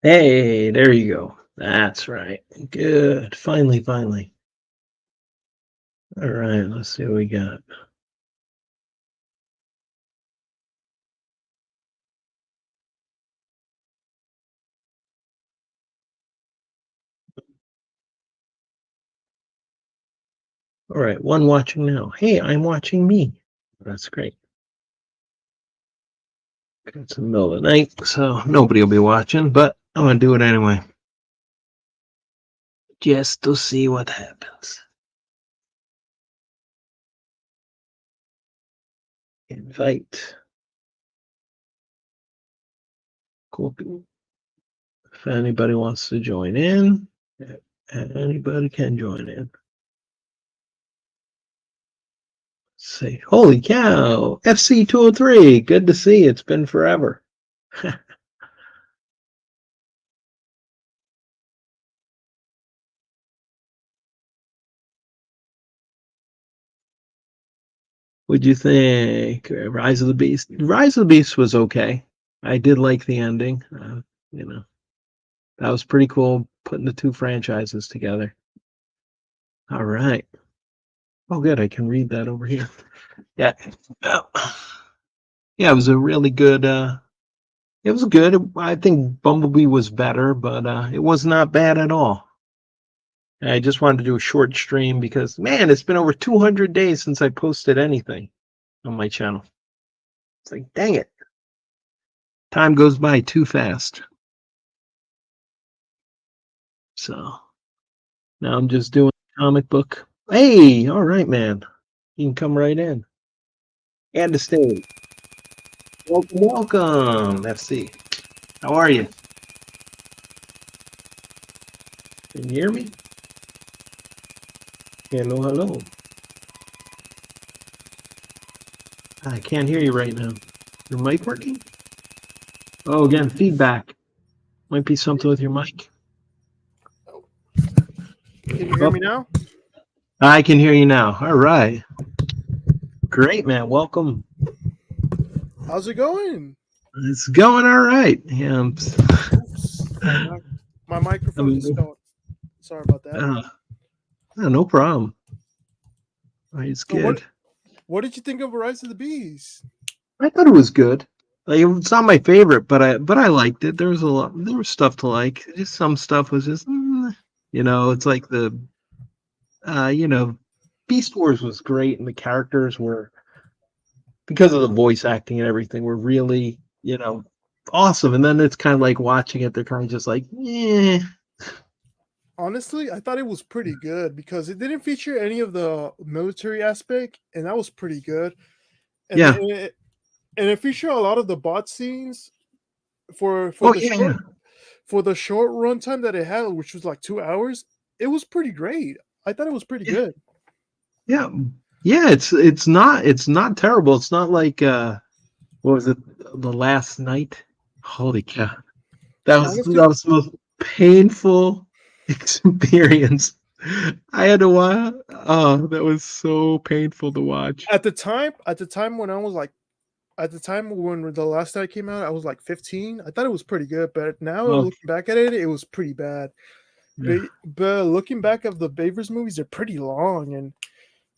Hey, there you go. That's right. Good. Finally. All right, let's see what we got. All right, one watching now. Hey, I'm watching me. That's great. It's the middle of the night, so nobody will be watching, but I'm going to do it anyway. Just to see what happens. Invite. Cool. If anybody wants to join in, anybody can join in. Say, holy cow, FC 203. Good to see you. It's been forever. What'd you think? Rise of the Beast. Rise of the Beast was okay. I did like the ending. You know, that was pretty cool putting the two franchises together. All right. Oh, good. I can read that over here. Yeah. Oh. Yeah, it was a really good. It was good. I think Bumblebee was better, but it was not bad at all. I just wanted to do a short stream because, man, it's been over 200 days since I posted anything on my channel. It's like, dang it. Time goes by too fast. So now I'm just doing a comic book. Hey, all right, man. You can come right in. And the stage. Welcome. FC. How are you? Can you hear me? Hello. I can't hear you right now. Your mic working? Oh, again, feedback. Might be something with your mic. Can you hear me now? I can hear you now. All right. Great, man. Welcome. How's it going? It's going all right. Yeah. Oops. My microphone just fell. Sorry about that. No problem. It's So good. what did you think of Rise of the Beast? I thought it was good. Like, it's not my favorite, but I liked it. There was stuff to like. Just some stuff was just, it's like Beast Wars was great, and the characters were, because of the voice acting and everything, were really, awesome. And then it's kind of like watching it. They're kind of just like, yeah. Honestly, I thought it was pretty good because it didn't feature any of the military aspect, and that was pretty good. And Yeah. it featured a lot of the bot scenes for Oh the yeah. short run time that it had, which was like 2 hours. It was pretty great. I thought it was pretty good. Yeah. Yeah. It's not terrible. It's not like what was it? The Last Night. Holy cow! Honestly, That was the most painful experience. I had to watch. Oh, that was so painful to watch. at the time when I was like at the time when the last night came out, I was like 15. I thought it was pretty good, but now Oh, looking back at it, it was pretty bad. yeah. But looking back at the Bayverse movies, they're pretty long, and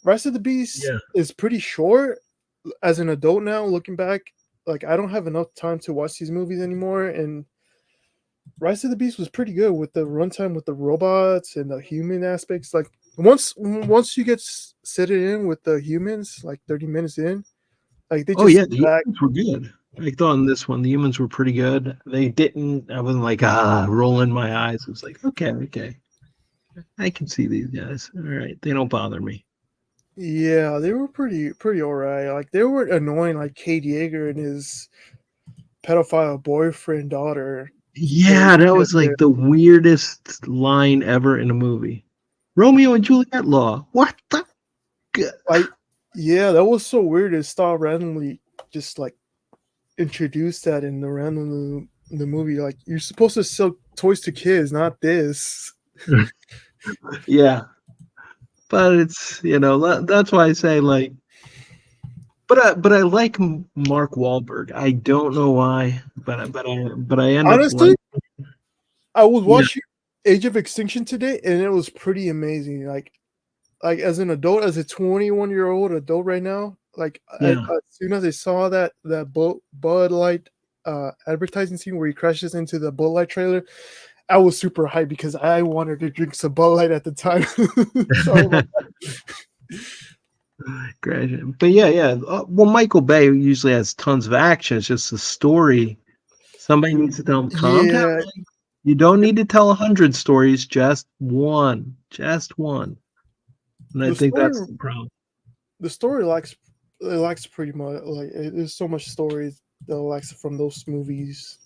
Rise of the Beast Yeah. is pretty short. As an adult now, looking back, like I don't have enough time to watch these movies anymore. And Rise of the Beast was pretty good with the runtime with the robots and the human aspects. Like once you get set it in with the humans, like 30 minutes in, like they Oh just yeah, the back. humans were good. I thought in this one the humans were pretty good. They didn't. I wasn't like rolling my eyes. It was like okay, I can see these guys. All right, they don't bother me. Yeah, they were pretty alright. Like they were annoying, like Kate Yeager and his pedophile boyfriend daughter. Yeah, that was like the weirdest line ever in a movie. Romeo and Juliet law. What the? Like, yeah, that was so weird. It started randomly just like introduced that in the movie. Like you're supposed to sell toys to kids, not this. Yeah, but it's that's why I say like, but I like Mark Wahlberg. I don't know why, but I end up Honestly, like. I was Yeah, watching Age of Extinction today, and it was pretty amazing. Like as an adult, as a 21-year-old adult right now, like yeah. as soon as I saw that Bud Light advertising scene where he crashes into the Bud Light trailer, I was super hyped because I wanted to drink some Bud Light at the time. Sorry about Graduate. But yeah, yeah. Well, Michael Bay usually has tons of action. It's just the story. Somebody needs to tell him, calm down. yeah, You don't need to tell 100 stories, just one. Just one. And I the think that's story the problem. the story lacks it lacks pretty much like there's so much stories that lacks from those movies.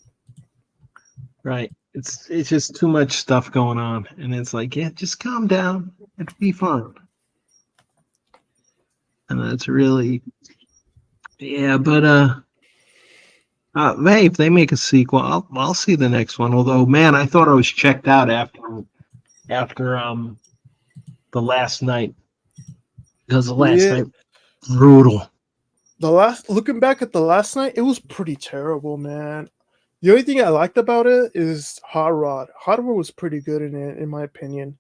Right. It's just too much stuff going on. And it's like, yeah, just calm down. It'll be fun. And that's really yeah, but hey, if they make a sequel, I'll see the next one. Although, man, I thought I was checked out after the last night because the last Yeah, night brutal. the last looking back at the last night, it was pretty terrible, man. The only thing I liked about it is Hot Rod. Hot Rod was pretty good in it, in my opinion.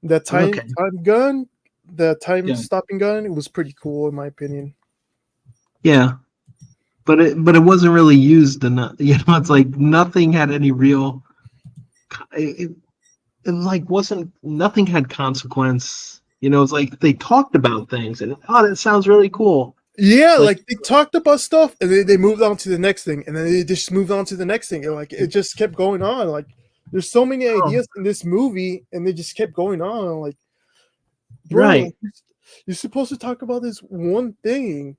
The Okay, time gun, the time yeah, stopping gun, it was pretty cool in my opinion. yeah, but it wasn't really used enough. You know, it's like nothing had any real. It, it like wasn't nothing had consequence. You know, it's like they talked about things and oh, that sounds really cool. Yeah, Like like they talked about stuff and they moved on to the next thing, and then they just moved on to the next thing. And like it just kept going on. Like there's so many oh, ideas in this movie, and they just kept going on. Like, bro, right, like, you're supposed to talk about this one thing.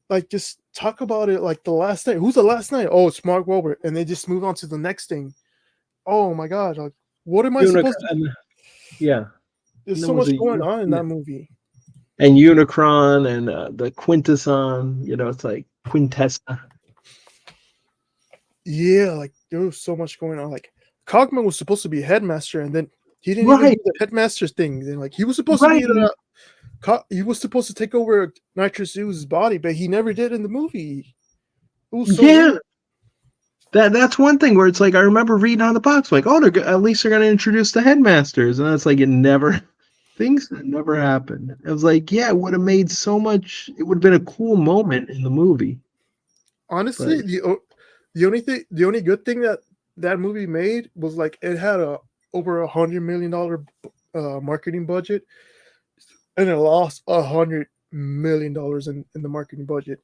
Like just talk about it like the last night. Who's the last night? Oh, it's Mark Wahlberg, and they just move on to the next thing. Oh my god, like what am I supposed to yeah. there's And there so was much a going on in that movie. and Unicron and the Quintesson. You know, it's like Quintessa. Yeah, like there was so much going on. Like Cogman was supposed to be headmaster, and then he didn't even do Right, the headmaster thing. And like he was supposed to right. be he was supposed to take over Nitrous Zoo's body, but he never did in the movie. It was so Yeah, weird. that's one thing where it's like I remember reading on the box like, oh, at least they're going to introduce the headmasters, and it's like it never things that never happened. I was like, yeah, it would have made so much. It would have been a cool moment in the movie, but Honestly, the only good thing that that movie made was like it had a over $100 million marketing budget, and it lost $100 million in the marketing budget,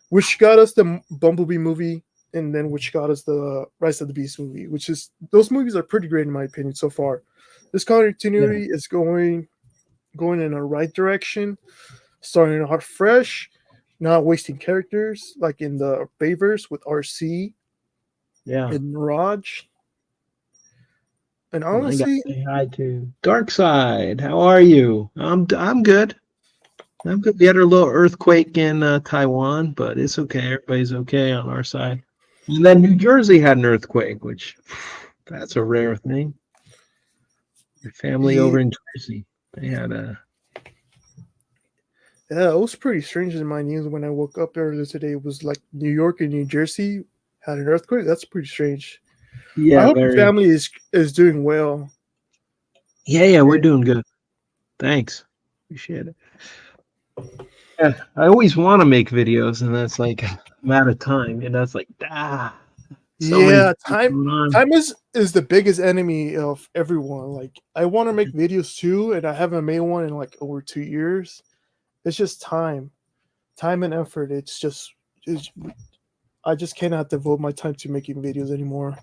which got us the Bumblebee movie, and then which got us the Rise of the Beast movie. Which is those movies are pretty great in my opinion so far. This yeah, continuity is going in a right direction, starting out fresh, not wasting characters like in the Bayverse with RC yeah. and Raj. And And I got honestly, to say hi to Dark Side. How are you? I'm good. I'm good. We had a little earthquake in Taiwan, but it's okay. Everybody's okay on our side. And then New Jersey had an earthquake, which that's a rare thing. Your family yeah, over in Jersey, they had a yeah, it was pretty strange in my news when I woke up earlier today. It was like New York and New Jersey had an earthquake. That's pretty strange. I yeah, hope your very family is doing well. yeah, yeah. We're And doing good. Thanks, appreciate it. Yeah, I always want to make videos, and that's like I'm out of time, and that's like so many yeah, things going on. time is the biggest enemy of everyone. Like I want to make videos too, and I haven't made one in like over 2 years. It's just time and effort. It's I just cannot devote my time to making videos anymore.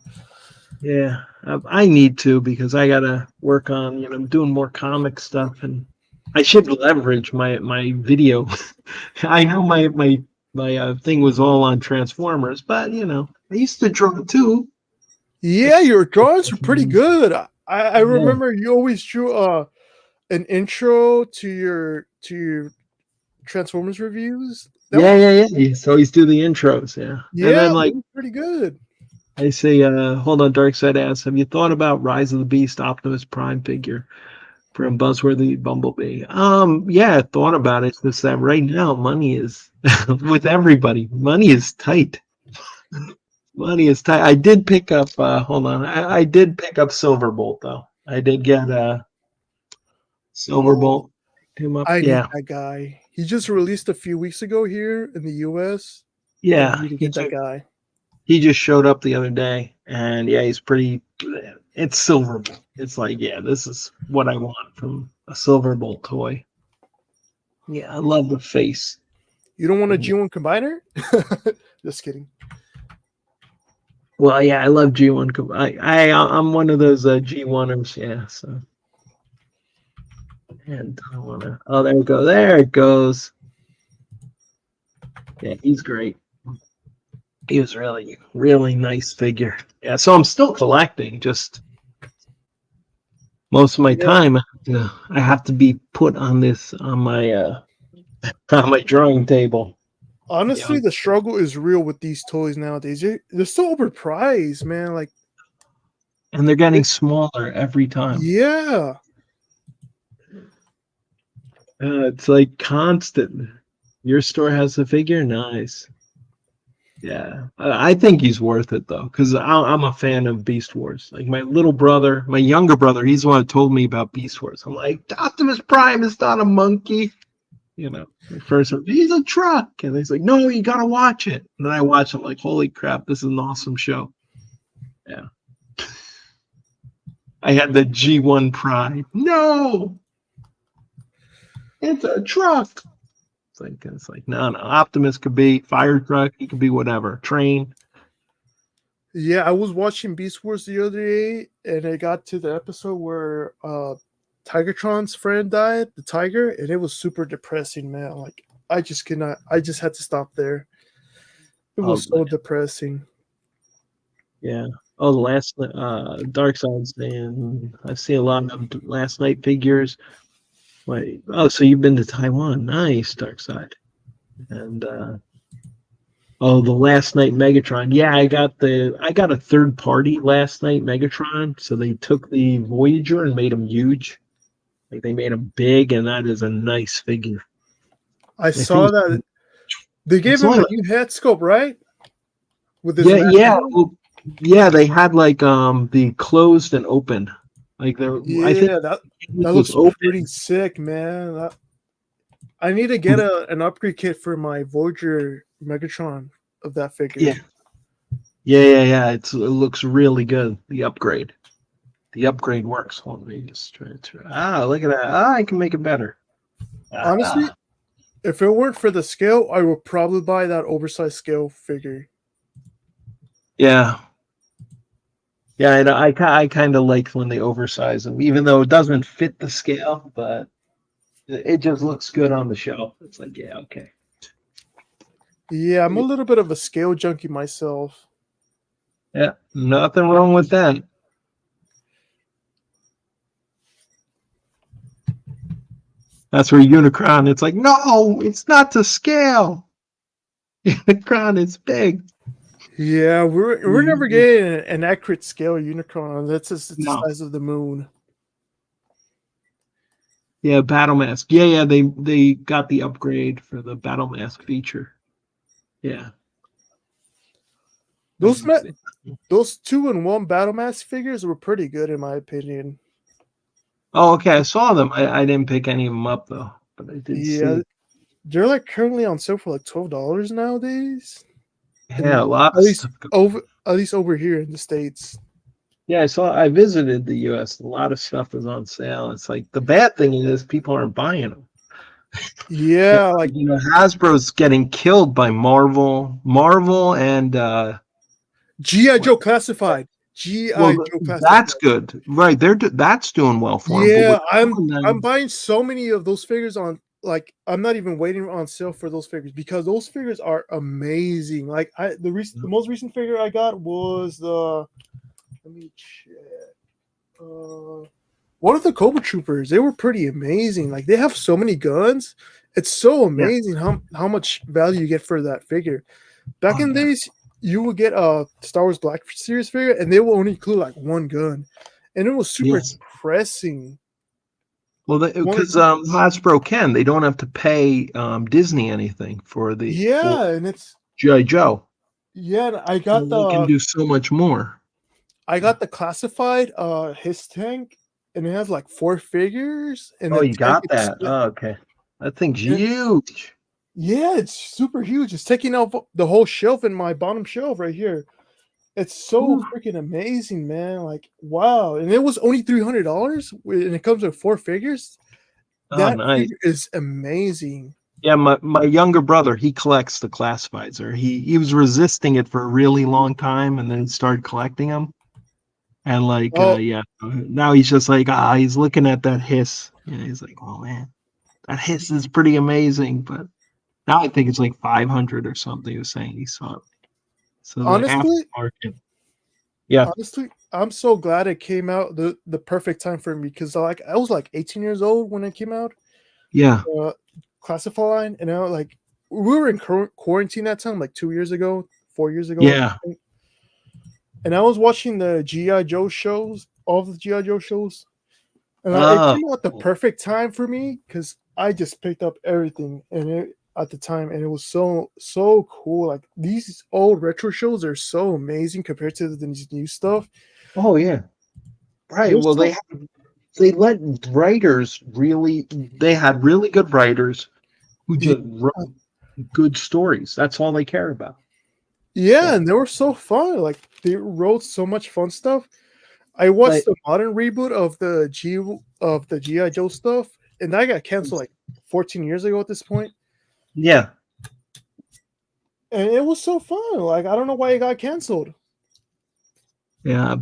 Yeah, I need to because I gotta work on doing more comic stuff, and I should leverage my video. I know my thing was all on Transformers, but I used to draw too. Yeah, your drawings are pretty good. I Yeah, remember you always drew an intro to your Transformers reviews. That yeah, was yeah, yeah. I used to always do the intros, yeah, and yeah, then it like was pretty good. I say, hold on, Darkseid asks, have you thought about Rise of the Beast Optimus Prime figure from Buzzworthy Bumblebee? Yeah, I thought about it. It's just that right now money is with everybody, money is tight. Money is tight. I did pick up. Hold on. I did pick up Silverbolt though. I did get Oh, Silverbolt. Him up. I need Yeah, that guy. He just released a few weeks ago here in the US, and I yeah. need to get that guy. He just showed up the other day, and yeah, he's pretty. It's Silverbolt. It's like, yeah, this is what I want from a Silverbolt toy. Yeah, I love the face. You don't want a G1 combiner? Just kidding. Well, yeah, I love G1. I'm one of those G1ers. Yeah, so and I want to. Oh, there we go. There it goes. Yeah, he's great. He was really, really nice figure. Yeah, so I'm still collecting. Just most of my Yeah. time, I have to be put on this on my drawing table. Yeah, Honestly, the struggle is real with these toys nowadays. They're so overpriced, man. Like, and they're getting it, smaller every time. yeah. It's like constant. Your store has a figure, nice. Yeah, I think he's worth it though, because I'm a fan of Beast Wars. Like my little brother, my younger brother, he's the one who told me about Beast Wars. I'm like, Optimus Prime is not a monkey. First he's a truck, and he's like, no, you gotta watch it. And then I watch. I'm like, holy crap, this is an awesome show. Yeah, I had the G1 Prime. No, it's a truck. It's like no, Optimus could be fire truck. He could be whatever. Train. Yeah, I was watching Beast Wars the other day, and I got to the episode where Tigertron's friend died, the tiger, and it was super depressing, man. Like, I just cannot. I just had to stop there. It Oh was so depressing. yeah. Oh, the last Dark Side's saying I've seen a lot of last night figures. Wait, oh, so you've been to Taiwan? Nice, Dark Side. And oh, the last night Megatron. Yeah, I got a third party last night Megatron. So they took the Voyager and made him huge. Like they made him big, and that is a nice figure. I I think saw that they gave it's him only a like, new head sculpt, right? With his yeah, mask yeah, on? well, yeah. They had like the closed and open. Like there, I think Yeah, that it was looks open. pretty sick, man. I need to get an upgrade kit for my Voyager Megatron of that Yeah, figure. yeah. It looks really good. The upgrade. The upgrade works. Hold on, let me just try to. Ah, look at that. Ah, I can make it better. Honestly, Ah, if it weren't for the scale, I would probably buy that oversized scale figure. yeah. Yeah, I know. I kind of like when they oversize them, even though it doesn't fit the scale, but it just looks good on the shelf. It's like, yeah, okay. Yeah, I'm a little bit of a scale junkie myself. Yeah, nothing wrong with that. That's where Unicron, it's like, no, it's not to scale. Unicron is big. Yeah, we're never getting an accurate scale Unicron. That's just it's the No. size of the moon. Yeah, Battle Mask. Yeah, they got the upgrade for the Battle Mask feature. Yeah. Those those 2-in-1 Battle Mask figures were pretty good in my opinion. Oh, okay. I saw them. I didn't pick any of them up though, but I did Yeah, see. they're like currently on sale for like $12 nowadays. Yeah, And a lot at of least stuff. over here in the States. Yeah, I saw. I visited the U.S. A lot of stuff is on sale. It's like the bad thing is people aren't buying them. Yeah, like Hasbro's getting killed by Marvel, and G.I. what? Joe Classified. Well, G.I. Joe that's Classified. good, right? That's doing well for them. But Yeah, with I'm buying so many of those figures on like I'm not even waiting on sale for those figures because those figures are amazing. Like the most recent figure I got was the let me check. One of the Cobra Troopers. They were pretty amazing. Like they have so many guns. It's so yeah, amazing how much value you get for that figure. Back oh in the yeah, days, you would get a Star Wars Black Series figure, and they will only include like one gun, and it was super yes. depressing. Well, One, because Hasbro they don't have to pay Disney anything for the yeah, and it's GI Joe. Yeah, and So they can do so much more. I got the classified his tank, and it has like four figures, and Oh, the you tank got is that. split. Oh, okay. That thing's And huge. yeah, it's super huge. It's taking out the whole shelf in my bottom shelf right here. It's so Ooh. freaking amazing, man. Like, wow. And it was only $300 and it comes with four figures. Oh, That nice. figure is amazing. Yeah, my younger brother, he collects the classifieds, or he was resisting it for a really long time, and then he started collecting them. And like, Oh, yeah, now he's just like, he's looking at that hiss, and he's like, oh man, that hiss is pretty amazing. But now I think it's like 500 or something. He was saying he saw it. So the honestly, aftermarket, yeah, honestly, I'm so glad it came out the perfect time for me because like I was like 18 years old when it came out. yeah, Uh, classified, and I like we were in quarantine that time, like 2 years ago, 4 years ago, yeah. I think. And I was watching the GI Joe shows, all the GI Joe shows, and it Oh, came out the perfect time for me because I just picked up everything at the time, and it was so cool. Like these old retro shows are so amazing compared to the new stuff. oh yeah, right. They're Well, so they let writers really. They had really good writers who yeah, just wrote good stories. That's all they care about. yeah, Yeah, and they were so fun. Like they wrote so much fun stuff. I watched like the modern reboot of the GI Joe stuff, and that got canceled like 14 years ago at this point. yeah, And it was so fun. Like I don't know why it got canceled. yeah,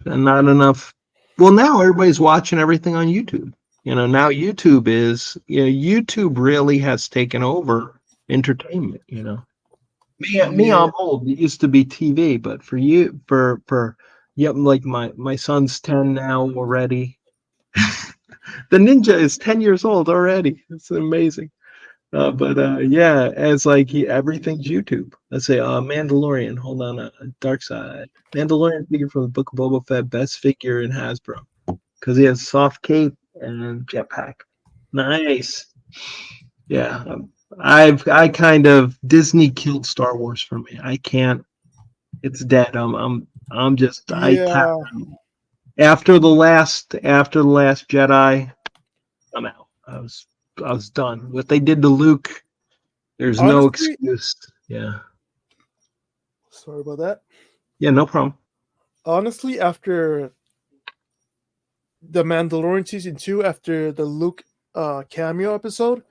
and not enough. Well, now everybody's watching everything on YouTube. Now YouTube really has taken over entertainment. Me, Yeah, I'm old. It used to be TV, but for you, yep, like my son's 10 now already. The ninja is 10 years old already. It's amazing. But yeah, as like everything's YouTube. Let's say Mandalorian. Hold on, Dark Side. Mandalorian figure from the Book of Boba Fett, best figure in Hasbro because he has soft cape and jetpack. Nice. Yeah, I kind of Disney killed Star Wars for me. I can't. It's dead. I'm just I can't. yeah. After the last Jedi, I'm out. I was done. What they did to Luke, there's no Honestly, excuse. Yeah. sorry about that. Yeah, no problem. Honestly, after the Mandalorian season 2, after the Luke cameo episode,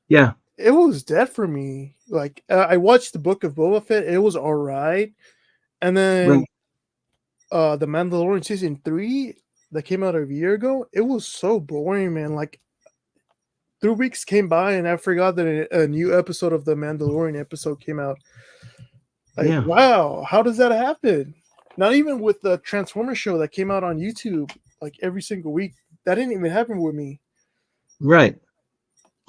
Yeah. it was dead for me. Like I watched the Book of Boba Fett, it was all right, and then Right. the Mandalorian season 3 that came out a year ago, it was so boring, man. Like 3 weeks came by and I forgot that a new episode of the Mandalorian episode came out. Like, Yeah. wow, how does that happen? Not even with the Transformers show that came out on YouTube like every single week. That didn't even happen with me. Right.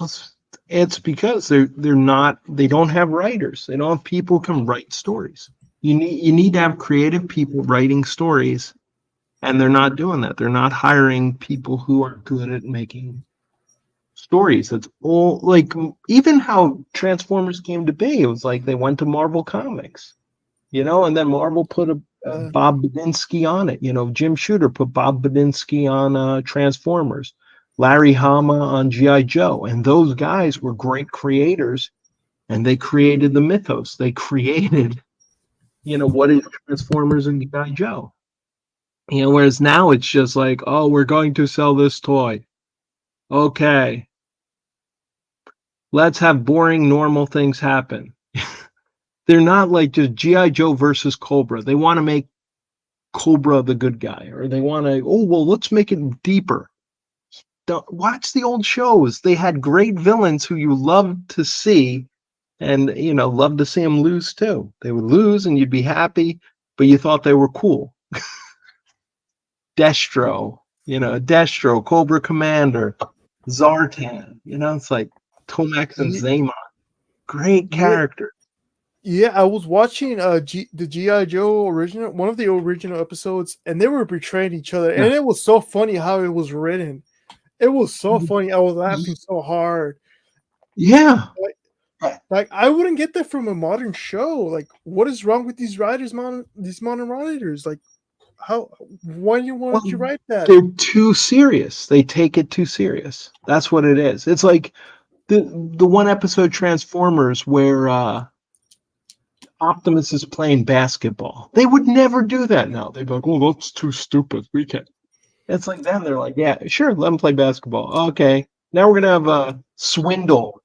It's, it's because they don't have writers. They don't have people who can write stories. You need to have creative people writing stories, and they're not doing that. They're not hiring people who are good at making stories. It's all like even how Transformers came to be. It was like they went to Marvel Comics, and then Marvel put a Uh, Bob Budinsky on it. Jim Shooter put Bob Budinsky on Transformers, Larry Hama on GI Joe, and those guys were great creators, and they created the mythos. They created, what is Transformers and GI Joe. Whereas now it's just like, oh, we're going to sell this toy. Okay, let's have boring, normal things happen. They're not like just GI Joe versus Cobra. They want to make Cobra the good guy, or they want to. Oh well, let's make it deeper. Watch the old shows. They had great villains who you loved to see, and love to see them lose too. They would lose, and you'd be happy, but you thought they were cool. Destro, Cobra Commander, Zartan. It's like Tomax and ye- Zaymon. Great yeah, character. yeah, I was watching the GI Joe original, one of the original episodes, and they were betraying each other, Yeah. and it was so funny how it was written. It was so funny. I was laughing so hard. Yeah. Like I wouldn't get that from a modern show. Like, what is wrong with these writers, these modern writers? Like, how? Why you Well, want you write that? they're too serious. They take it too serious. That's what it is. It's like the one episode Transformers where Optimus is playing basketball. They would never do that now. They'd be like, "Oh, that's too stupid. We can't." It's like them. They're like, "Yeah, sure, let him play basketball." Okay, now we're gonna have a swindle.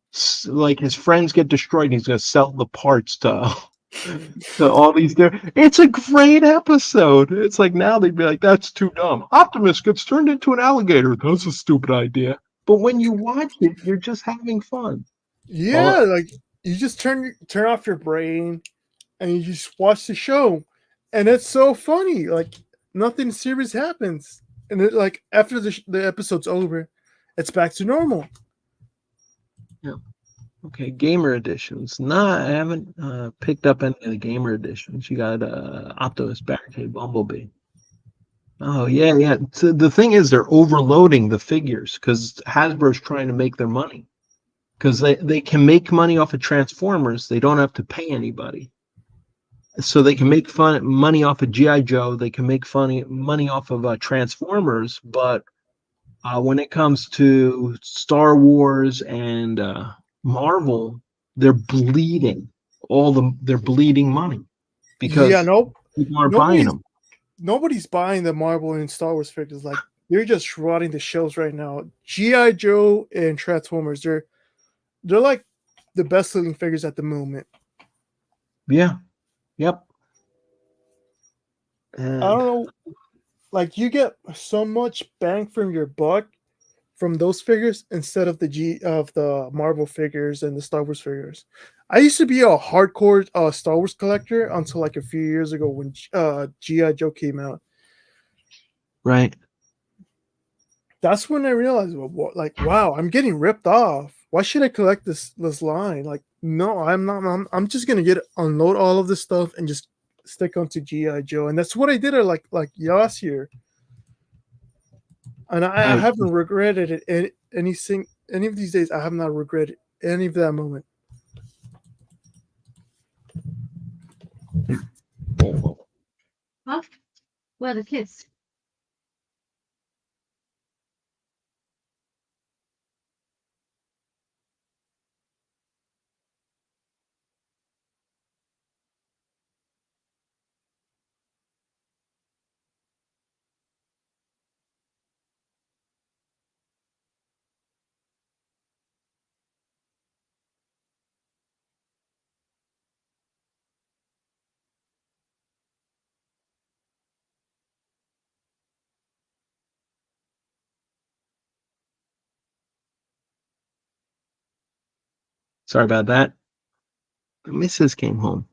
Like his friends get destroyed, and he's gonna sell the parts to all these different. It's a great episode. It's like now they'd be like, "That's too dumb." Optimus gets turned into an alligator. That's a stupid idea. But when you watch it, you're just having fun. Yeah, Well, like you just turn off your brain and you just watch the show, and it's so funny. Like nothing serious happens, and it, like after the episode's over, it's back to normal. yeah. Okay, gamer editions. Nah, I haven't picked up any of the gamer editions. You got Optimus Barricade Bumblebee. Oh yeah, yeah. So the thing is, they're overloading the figures because Hasbro's trying to make their money. Because they can make money off of Transformers, they don't have to pay anybody. So they can make money off of GI Joe. They can make money off of Transformers, but when it comes to Star Wars and Marvel, they're bleeding they're bleeding money Yeah, because no, people aren't buying nobody's them. nobody's buying the Marvel and Star Wars figures. Like they're just rotting the shelves right now. GI Joe and Transformers, they're like the best selling figures at the moment. Yeah, yep. I And don't know, like you get so much bang from your buck from those figures instead of the Marvel figures and the Star Wars figures. I used to be a hardcore Star Wars collector until like a few years ago when GI Joe came out. right. That's when I realized, well, like, wow, I'm getting ripped off. Why should I collect this line? Like, no, I'm not. I'm just gonna unload all of this stuff and just stick onto GI Joe, and that's what I did. Like last year, and I I haven't regretted it any of these days. I have not regretted any of that moment. Huh? Where are the kids? Sorry about that. Mrs. came home.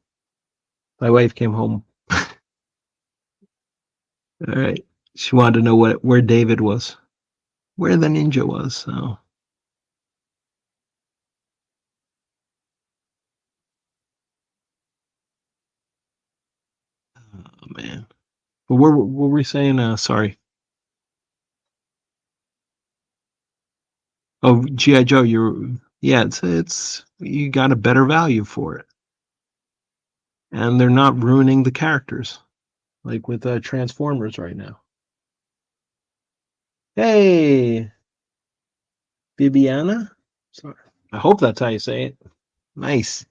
My wife came home. All right. She wanted to know where David was, where the ninja was. So, oh man. But what were we saying? Sorry. Oh, GI Joe. Yeah. It's you got a better value for it, and they're not ruining the characters like with Transformers right now. Hey, Bibiana. Sorry. I hope that's how you say it. Nice.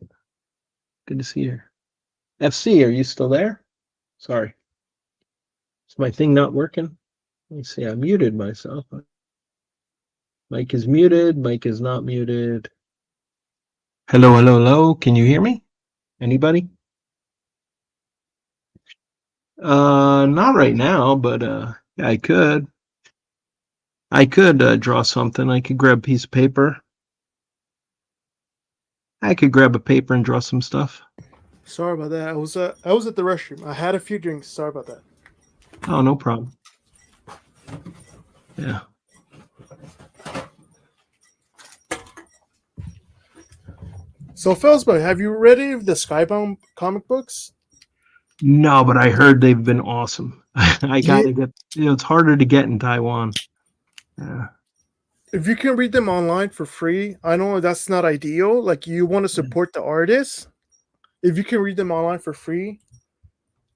Good to see you. FC, are you still there? Sorry. Is my thing not working? Let me see. I muted myself. Mike is muted. Mike is not muted. Hello, hello, hello. Can you hear me? Anybody? Not right now, but yeah, I could. I could draw something. I could grab a piece of paper. I could grab a paper and draw some stuff. Sorry about that. I was at the restroom. I had a few drinks. Sorry about that. Oh, no problem. Yeah. So, Felsberg, have you read any of the Skybound comic books? No, but I heard they've been awesome. I Yeah, gotta get. It's harder to get in Taiwan. Yeah. if you can read them online for free, I know that's not ideal. Like you want to support the artists. If you can read them online for free,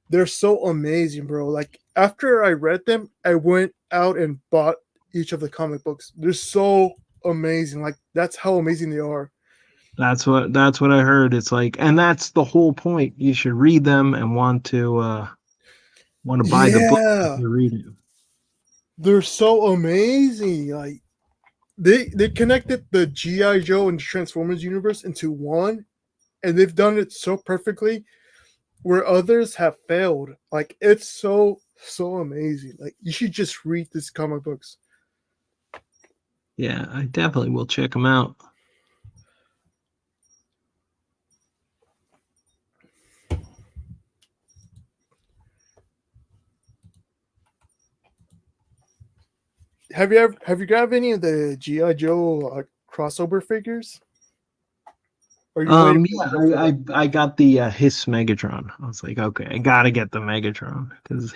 they're so amazing, bro. Like after I read them, I went out and bought each of the comic books. They're so amazing. Like that's how amazing they are. That's what I heard. It's like, and that's the whole point. You should read them and want to buy the book if Yeah, you read it. they're so amazing. Like they connected the GI Joe and Transformers universe into one, and they've done it so perfectly where others have failed. Like it's so amazing. Like you should just read these comic books. Yeah, I definitely will check them out. Have you grabbed any of the GI Joe crossover figures? Or are you waiting Yeah, for that? I got the Hiss Megatron. I was like, okay, I gotta get the Megatron because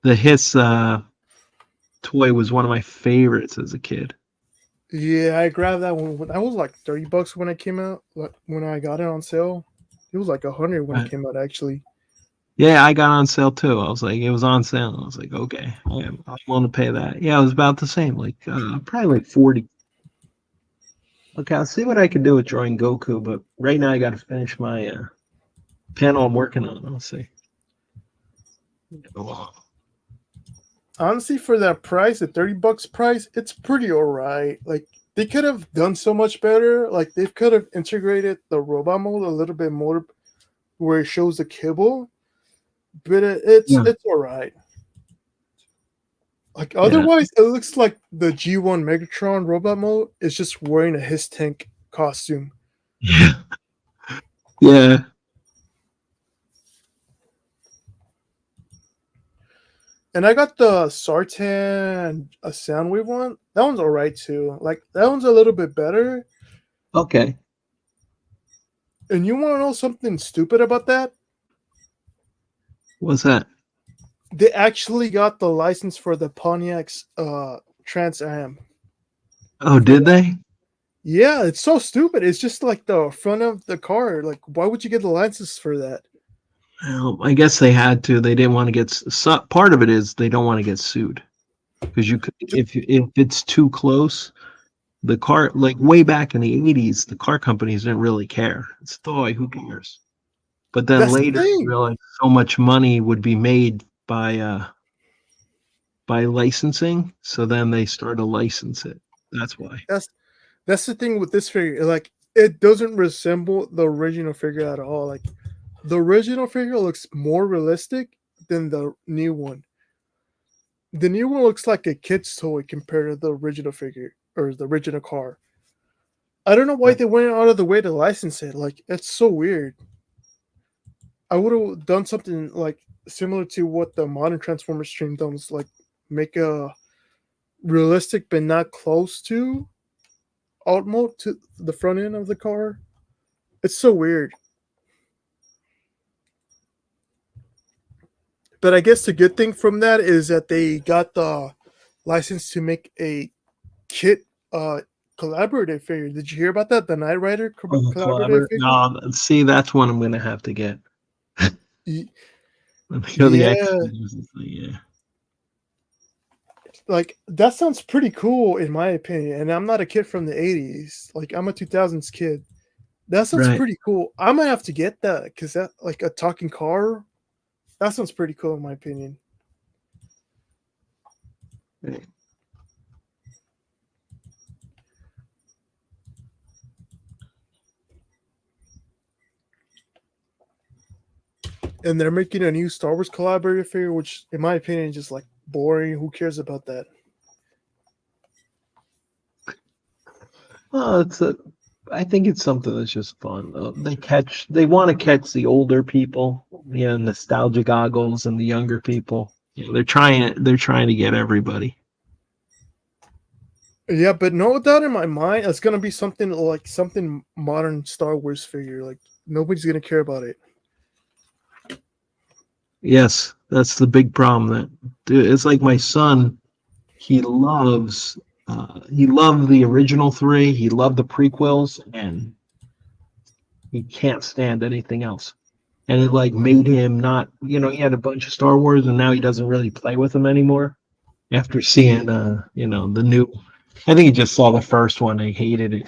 the Hiss toy was one of my favorites as a kid. Yeah, I grabbed that one. That was like $30 when it came out. Like when I got it on sale, it was like 100 when it Right. came out. Actually, Yeah, I got on sale too. I was like, it was on sale. I was like, okay, I'm willing to pay that. Yeah, it was about the same, like probably like 40. Okay, I'll see what I can do with drawing Goku, but right now I got to finish my panel I'm working on. I'll see. Oh, honestly, for that price, the $30 price, it's pretty alright. Like they could have done so much better. Like they could have integrated the robot mode a little bit more, where it shows the kibble. But yeah, it's alright. Like yeah, otherwise, it looks like the G1 Megatron robot mode is just wearing a his tank costume. yeah, yeah. And I got the Sartan a Soundwave one. That one's alright too. Like that one's a little bit better. Okay, And you want to know something stupid about that? what's that? They actually got the license for the Pontiac's Trans Am Oh, for did that. they? Yeah, it's so stupid. It's just like the front of the car. Like, why would you get the license for that? Well, I guess they had to. They didn't want to get part of it is they don't want to get sued because you could if it's too close. The car, like way back in the 80s, the car companies didn't really care. It's toy, who cares? But then That's the later they thing. realized so much money would be made by licensing, so then they started to license it. That's why. That's that's the thing with this figure. Like, it doesn't resemble the original figure at all. Like, the original figure looks more realistic than the new one. The new one looks like a kid's toy compared to the original figure or the original car. I don't know why Right. they went out of the way to license it. Like, it's so weird. I would have done something like similar to what the modern Transformers stream does, like make a realistic but not close to alt mode to the front end of the car. It's so weird. But I guess the good thing from that is that they got the license to make a kit collaborative figure. Did you hear about that? The Knight Rider Oh, collaborative collaborative. figure? No, see, that's one I'm gonna have to get. Y- Let me go the X. Yeah, Yeah. like that sounds pretty cool in my opinion. And I'm not a kid from the 80s. Like I'm a 2000s kid. That sounds Right. pretty cool. I might have to get that because that like a talking car. That sounds pretty cool in my opinion. Right. And they're making a new Star Wars collaborative figure, which in my opinion is just like boring. Who cares about that? Well, I think it's something that's just fun. They want to catch the older people, nostalgia goggles, and the younger people. They're trying to get everybody. Yeah, but no doubt in my mind, it's gonna be something like something modern Star Wars figure. Like nobody's gonna care about it. Yes, that's the big problem. That dude, it's like my son. He loves He loved the original three. He loved the prequels, and he can't stand anything else. And it like made him not, he had a bunch of Star Wars, and now he doesn't really play with them anymore. After seeing, the new, I think he just saw the first one. And he hated it,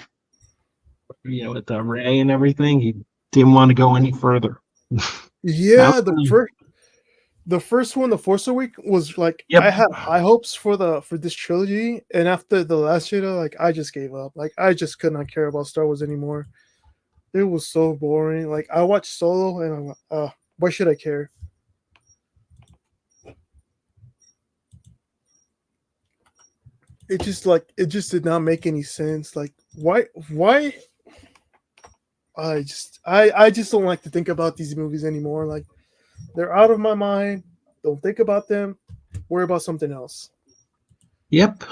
with the Ray and everything. He didn't want to go any further. That Yeah, was, the first one, The Force Awakens, was like yep. I had high hopes for this trilogy, and after the Last Jedi, like I just gave up. Like I just could not care about Star Wars anymore. It was so boring. Like I watched Solo, and I'm like, why should I care? It just did not make any sense. Like why? I just don't like to think about these movies anymore. Like they're out of my mind. Don't think about them. Worry about something else. Yep.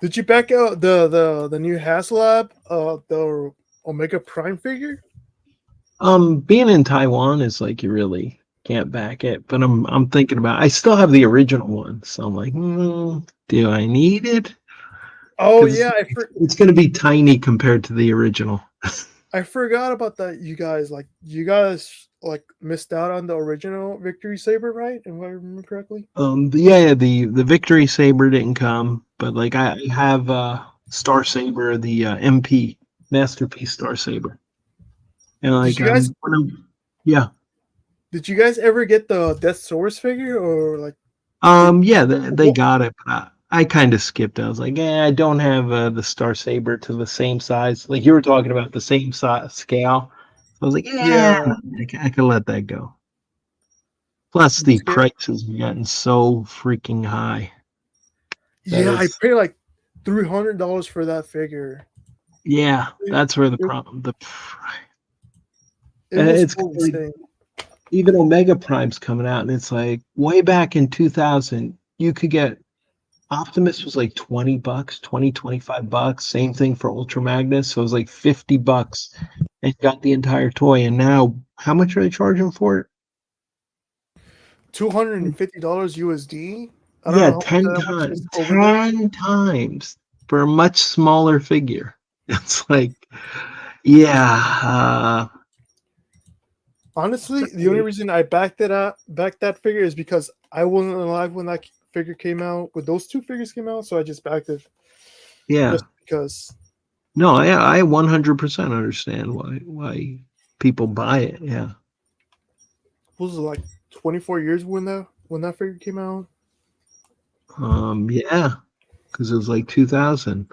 Did you back out the new HasLab, the Omega Prime figure? Being in Taiwan is like you really can't back it, but I'm thinking about. I still have the original one, so I'm like, do I need it? Oh Because yeah, it's going to be tiny compared to the original. I forgot about that. You guys like missed out on the original Victory Saber, right? If I remember correctly. The Victory Saber didn't come, but like I have Star Saber, the MP Masterpiece Star Saber, and Did like you guys yeah. did you guys ever get the Death Source figure or like Yeah, they got it, but I kind of skipped. I was like, I don't have the Star Saber to the same size. Like you were talking about the same size scale. I was like, yeah, I could let that go. Plus, the the scale? prices have gotten so freaking high that Yeah, I it's paid like $300 for that figure. that's where the It, problem. it And was it's so like insane. even Omega Prime's coming out, and it's like way back in 2000, you could get Optimus was like $20, 25 bucks. Same thing for Ultra Magnus. So it was like $50 and you got the entire toy. And now, how much are they charging for it? $250 USD. I don't Yeah, know how much that much is over there. 10 times for a much smaller figure. It's like, yeah, Honestly, the only reason I backed that figure is because I wasn't alive when that figure came out. When those two figures came out, so I just backed it yeah. just because. No, I 100% understand why people buy it. Yeah. What was it like 24 years when that figure came out? Yeah, because it was like 2000.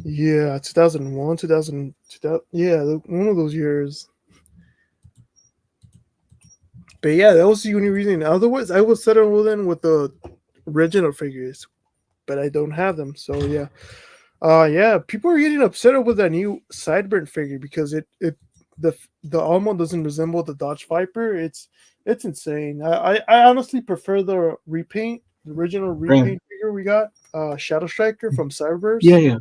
Yeah, 2001, 2000, 2000 yeah, one of those years. But yeah, that was the only reason. Otherwise, I would settle in with the original figures, but I don't have them. So yeah, yeah, people are getting upset with that new Sideburn figure because the Almo doesn't resemble the Dodge Viper. It's insane. I honestly prefer the repaint, the original Right. repaint figure we got, Shadow Striker from Yeah, Cyberverse. yeah.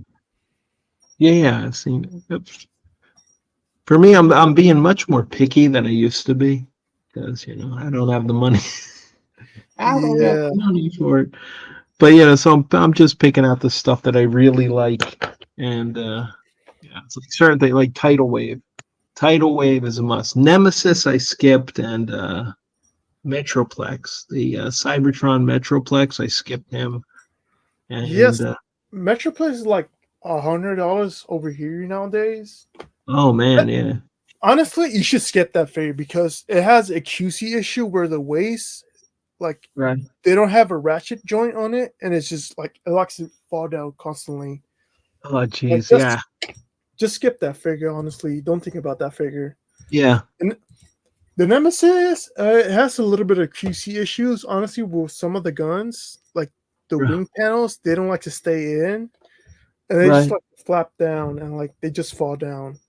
Yeah. I've seen it. For me, I'm being much more picky than I used to be because I don't have the money. I don't have Yeah, the money for it. But so I'm just picking out the stuff that I really like, and yeah, it's like certain things like Tidal Wave. Tidal Wave is a must. Nemesis I skipped, and Metroplex, the Cybertron Metroplex, I skipped him, and yes, Metroplex is like $100 over here nowadays. oh man, yeah, Honestly, you should skip that figure because it has a QC issue where the waist, like, right. they don't have a ratchet joint on it, and it's just like it likes to fall down constantly. Oh Like, jeez, yeah, just skip that figure. Honestly, don't think about that figure. yeah, And the Nemesis, it has a little bit of QC issues. Honestly, with some of the guns, like the r- wing panels, they don't like to stay in, and they just right. like flap down and like they just fall down.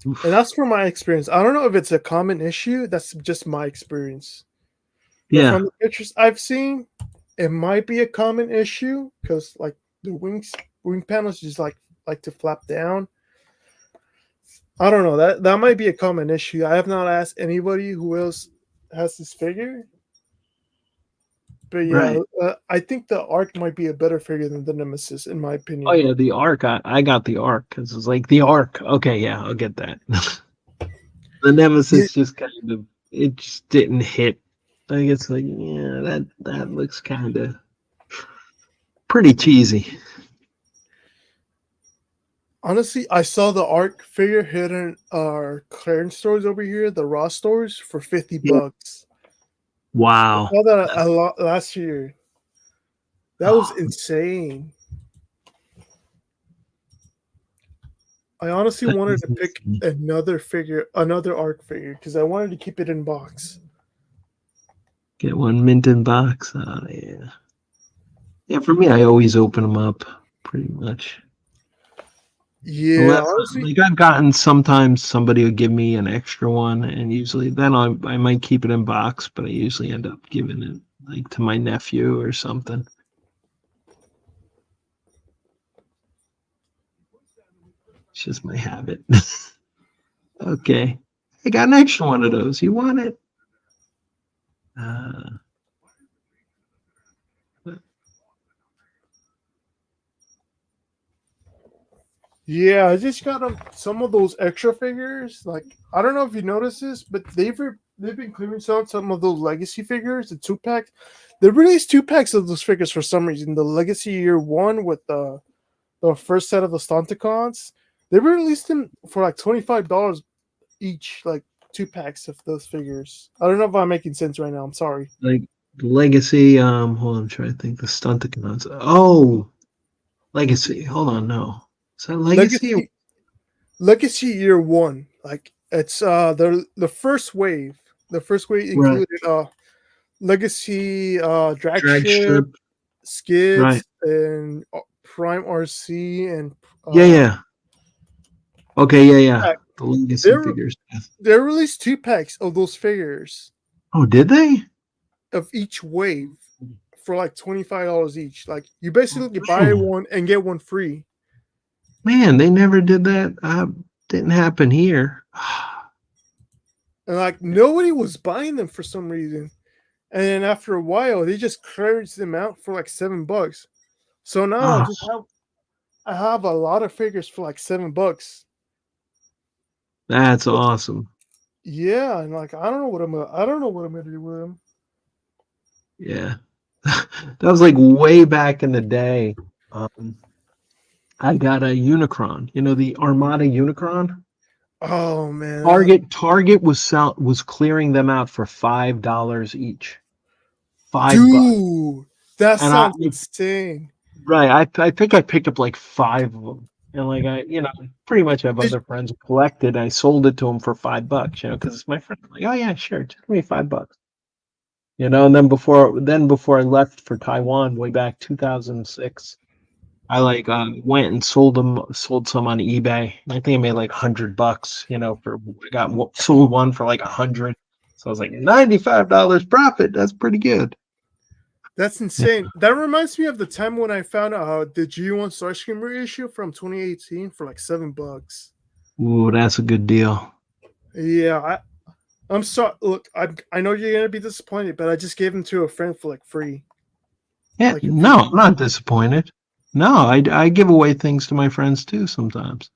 And Oof. that's from my experience. I don't know if it's a common issue. That's just my experience. But Yeah, from the pictures I've seen, it might be a common issue because like the wings wing panels just like to flap down. I don't know. That might be a common issue. I have not asked anybody who else has this figure, but yeah, Right. I think the Arc might be a better figure than the Nemesis, in my Oh opinion. yeah, the Arc. I got the Arc because it's like the Arc. Okay, yeah, I'll get that. The Yeah, Nemesis just kind of it just didn't hit. Like it's like yeah, that looks kind of pretty cheesy. honestly, I saw the Arc figure hit in our clearance stores over here, the Raw stores, for Yeah. $50. I Wow. saw that a lot last year. That was Oh, insane. I honestly that wanted is to pick insane. another figure, another Arc figure, because I wanted to keep it in box. Get one mint in box. Yeah. Yeah, for me, I always open them up pretty much. Yeah, Unless, honestly, like, I've gotten sometimes somebody will give me an extra one, and usually then I might keep it in box, but I usually end up giving it like to my nephew or something. It's just my habit. Okay, I got an extra one of those. You want it? Uh, yeah, I just got some of those extra figures. Like, I don't know if you noticed this, but they've been clearing out some of those legacy figures, the 2 packs. They released 2 packs of those figures for some reason. The Legacy Year One with the first set of the Stunticons. They released them for like $25 each, like 2 packs of those figures. I don't know if I'm making sense right now. I'm sorry. like Legacy. Hold on, I'm trying to think. The Stunticons. Oh, Legacy. Hold on, no. Is that Legacy? Legacy Legacy Year One, like it's the first wave. The first wave Right. included Legacy Drag Dragship, strip. Right. Skids, and Prime RC, and Yeah, uh, yeah. Okay, yeah, yeah. pack. The Legacy They're figures. they released 2 packs of those figures Oh, did they? of each wave for like $25 each. Like you basically buy Man, one and get one free. man, they never did that. Didn't happen here. And like nobody was buying them for some reason. And then after a while, they just clearance them out for like $7. So now Oh, I have a lot of figures for like $7. that's awesome. Yeah, and like I don't know what I'm gonna do with them. Yeah. That was like way back in the day. Um, I got a Unicron. You know the Armada Unicron? Oh man, Target was clearing them out for $5 each. $5. dude, that And I sounds insane. right, I think I picked up like 5 of them. And like pretty much have Did, other friends who collected. I sold it to them for $5, because it's my friend. I'm like, oh yeah, sure, just give me $5. And then before I left for Taiwan way back 2006, I like went and sold some on eBay. I think I made like $100. Sold one for like 100. So I was like $95 profit. That's pretty good. that's insane. That reminds me of the time when I found the G1 Starscream reissue from 2018 for like $7. Ooh, that's a good deal. Yeah, I'm sorry. Look, I know you're gonna be disappointed, but I just gave them to a friend for like free. Yeah, Like if no, you, I'm not disappointed. No, I give away things to my friends too sometimes.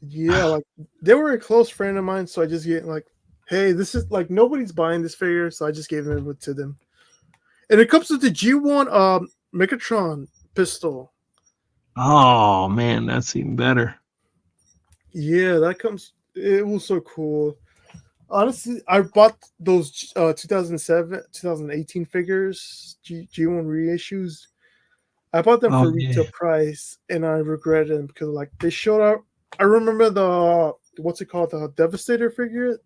yeah, like they were a close friend of mine, so I just get like, hey, this is like nobody's buying this figure, so I just gave it to them. And it comes with the G1 Megatron pistol. Oh man, that's even better. Yeah, that comes. It was so cool. Honestly, I bought those 2007, 2018 figures, G1 reissues. I bought them Oh for yeah, retail price, and I regret them because like they showed up. I remember the what's it called, the Devastator figure.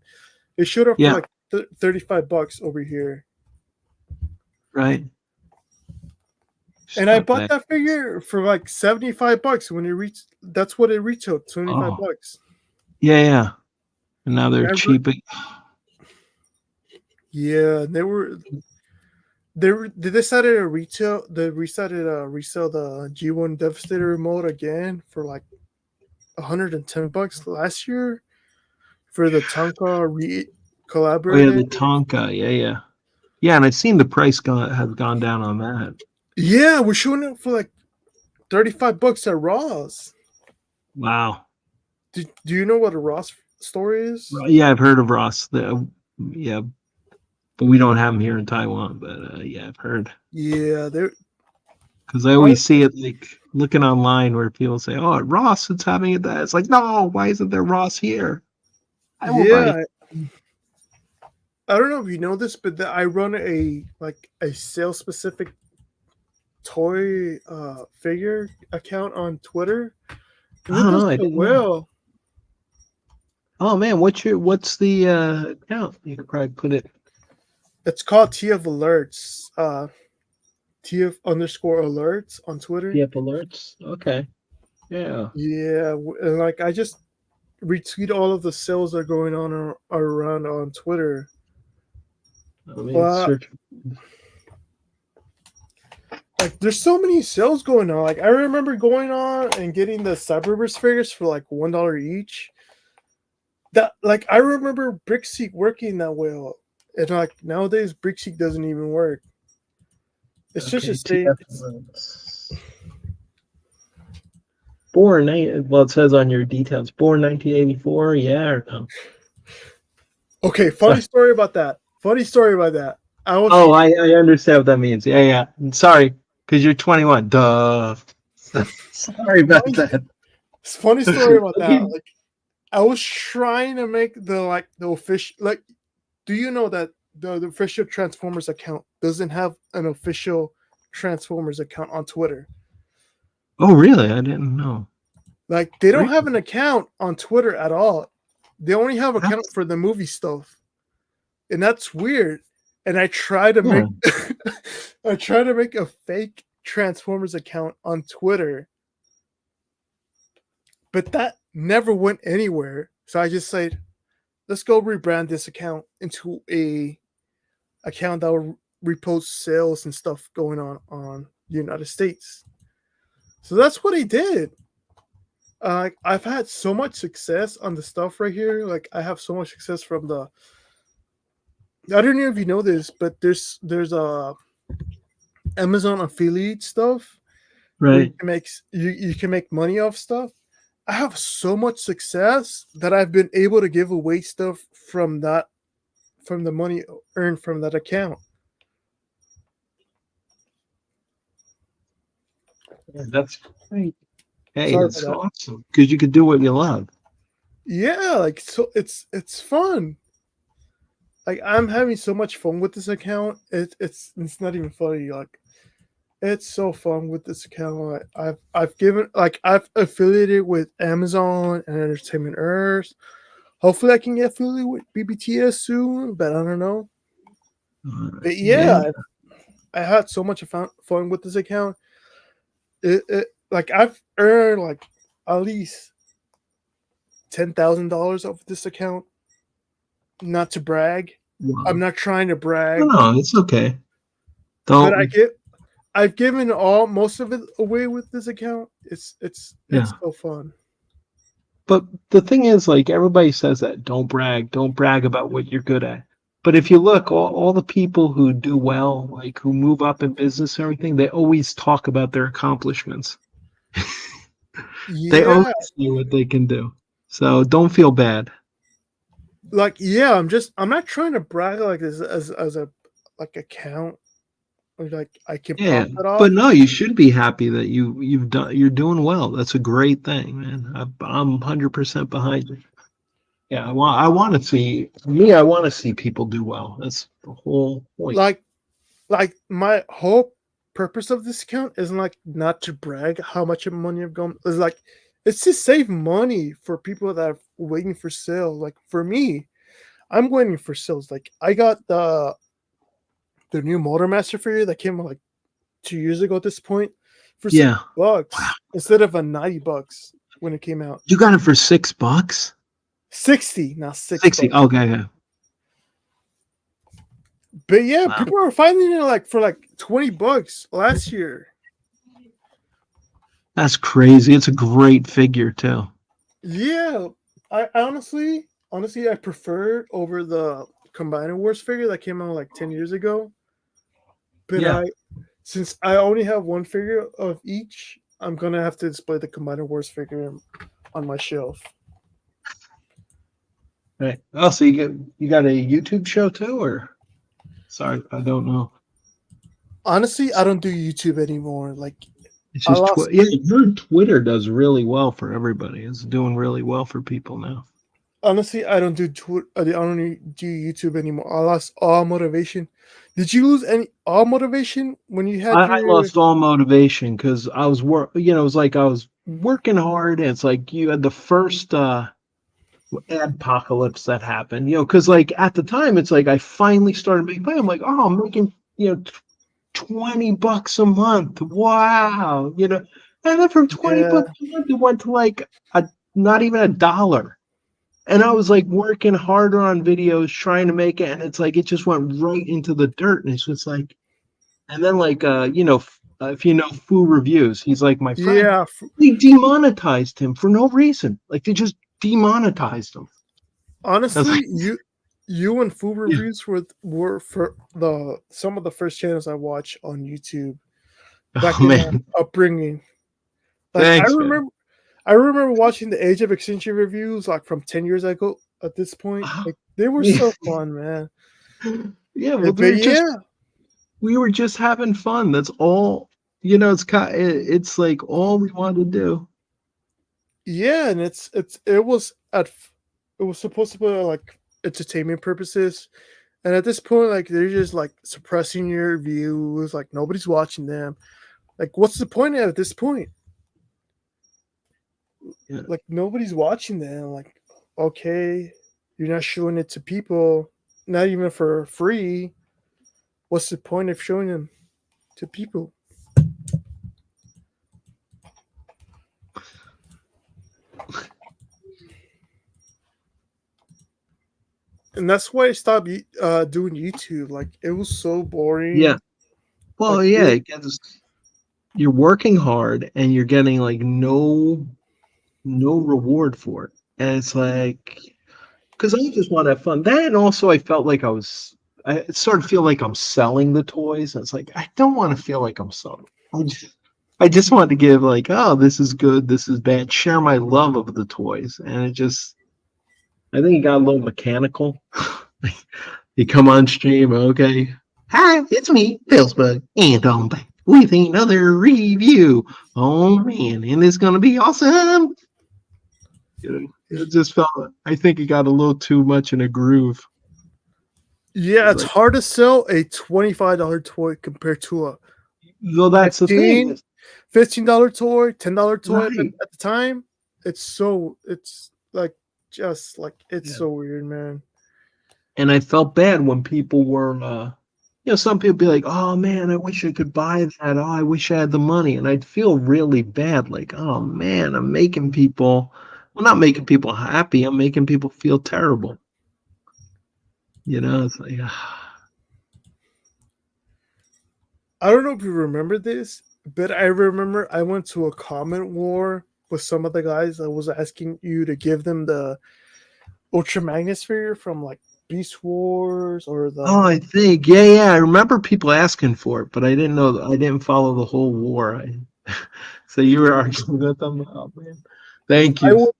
They showed up for yeah, like $35 over here, right. and I Stop bought that. that figure for like $75 when it reached. That's what it retailed, 25 Oh bucks. yeah, yeah. And now they're And cheap. yeah, they were. they decided to resell the G1 Devastator remote again for like $110 last year for the Tonka Oh yeah, collaborated. the Tonka. Yeah, yeah, yeah. And I've seen the price has gone down on that. Yeah, we're showing it for like $35 at Ross. Wow. Do you know what a Ross store is? Yeah, I've heard of Ross. Yeah, but we don't have them here in Taiwan. But yeah, I've heard Yeah, they're because I always see it like looking online where people say, "Oh, at Ross, it's having it." That it's like, no, why isn't there Ross here? I will buy it. yeah. I don't know if you know this, but I run a sales specific toy figure account on Twitter, and I it don't does know. I so didn't know. well. Oh man, what's the account? You could probably put it. It's called TF Alerts. TF underscore alerts on Twitter. Yep, alerts. Okay. Yeah. Yeah, and like I just retweet all of the sales that are going on around on Twitter. I mean, But search. like, there's so many sales going on. Like, I remember going on and getting the Cyberverse figures for like $1 each. That like I remember Brickseek working that well, and like nowadays Brickseek doesn't even work. It's just Okay, the same. TF alerts. Born, well, it says on your details, born 1984. Yeah or no? Okay, funny story about that. Funny story about that. I was Oh, I understand what that means. Yeah, yeah. Sorry, because you're 21. Duh. Sorry about that. funny story about that. Okay. Like, I was trying to make the official like. Do you know that the official Transformers account doesn't have an official Transformers account on Twitter? Oh, really? I didn't know. Like, they don't Really? have an account on Twitter at all. They only have an account That's, for the movie stuff, and that's weird. And I try to yeah. make I try to make a fake Transformers account on Twitter, but that never went anywhere. So I just said, let's go rebrand this account into a account that will repost sales and stuff going on the United States. So that's what I did. I've had so much success on the stuff right here. Like, I have so much success from the. I don't know if you know this, but there's a Amazon affiliate stuff where Right. you can make money off stuff. I have so much success that I've been able to give away stuff from the money earned from that account. Yeah, that's great. Hey, Sorry that's about that. awesome because you could do what you love. Yeah, like, so it's fun. Like, I'm having so much fun with this account. It's not even funny. Like, it's so fun with this account. Like, I've affiliated with Amazon and Entertainment Earth. Hopefully, I can get affiliated with BBTS soon, but I don't know. But Yeah. yeah, I had so much fun with this account. Like, I've earned like at least $10,000 off this account. Not to brag. Wow. I'm not trying to brag, No, it's okay. but Don't. I've given most of it away with this account. It's Yeah. so fun. But the thing is, like everybody says that don't brag about what you're good at. But if you look, all the people who do well, like who move up in business and everything, they always talk about their accomplishments. They always Yeah, say what they can do. So don't feel bad. like, yeah, I'm not trying to brag like this as a like account or like I can Yeah. profit off. But no, you should be happy that you're doing well. That's a great thing, man. I'm 100% behind you. Yeah, I want to see I want to see people do well. That's the whole point. Like my whole purpose of this account isn't like not to brag how much money I've gone. It's like it's to save money for people that are waiting for sale. Like, for me, I'm waiting for sales. Like, I got the new Motormaster figure that came out like 2 years ago at this point for Yeah. $60 instead of a $90 when it came out. You got it for $6? 60, not 60. $6. Okay, okay. But yeah, Wow. people are finding it like for like $20 last year. That's crazy. It's a great figure too. Yeah, I honestly, I prefer it over the Combiner Wars figure that came out like 10 years ago. But Yeah. since I only have one figure of each, I'm gonna have to display the Combiner Wars figure on my shelf. Right. Oh, so you got a YouTube show too, or sorry, I don't know. Honestly, I don't do YouTube anymore. Like It's I just lost. Yeah, I heard Twitter does really well for everybody. It's doing really well for people now. Honestly, I don't do I don't do YouTube anymore. I lost all motivation. Did you lose any all motivation when you had I your? lost all motivation because I was it was like I was working hard, and it's like you had the first apocalypse that happened, because like at the time it's like I finally started making money. I'm like, oh, I'm making, 20 bucks a month. Wow. And then from 20 Yeah, bucks a month, it went to like not even $1. And I was like working harder on videos, trying to make it. And it's like, it just went right into the dirt. And it's just like, and then like, if you know Foo Reviews, he's like my friend. yeah. They demonetized him for no reason. Like they just demonetized him. I was like, Honestly, you and food reviews were for the some of the first channels I watched on YouTube oh back in my man, upbringing. Like thanks, man. I remember watching the Age of Extinction reviews like from 10 years ago. At this point, Uh-huh. like they were Yeah, so fun, man. yeah. Well, But yeah, we were just having fun. That's all. It's like all we wanted to do. yeah, and it was supposed to be like entertainment purposes, and at this point, like they're just like suppressing your views. Like nobody's watching them. Like, what's the point at this point? Yeah. Like nobody's watching them. Like, okay, you're not showing it to people, not even for free. What's the point of showing them to people? And that's why I stopped doing YouTube. Like, it was so boring. Yeah. Well, Like, yeah. You're working hard and you're getting like no reward for it, and it's like because I just want to have fun. That and also I felt like I sort of feel like I'm selling the toys. And it's like I don't want to feel like I'm selling. I just want to give like, oh, this is good, this is bad, share my love of the toys, and I think it got a little mechanical. You come on stream, okay. Hi, it's me, Pillsbug, and I'm back with another review. Oh man, and it's gonna be awesome. It just felt. I think it got a little too much in a groove. yeah, It's it's like, hard to sell a $25 toy compared to a well, that's the thing. 15 $15 toy, $10 toy Right. at the time. It's like just like it's Yeah. so weird, man. And I felt bad when people were, some people be like, "Oh man, I wish I could buy that. Oh, I wish I had the money," and I'd feel really bad, like, "Oh man, I'm making people, well, not making people happy. I'm making people feel terrible." It's like, I don't know if you remember this, but I remember I went to a comment war with some of the guys. I was asking you to give them the Ultra Magnosphere from like Beast Wars or oh, the I think, yeah. I remember people asking for it, but I didn't know. I didn't follow the whole war. So you were arguing with them. Oh man, thank I you. was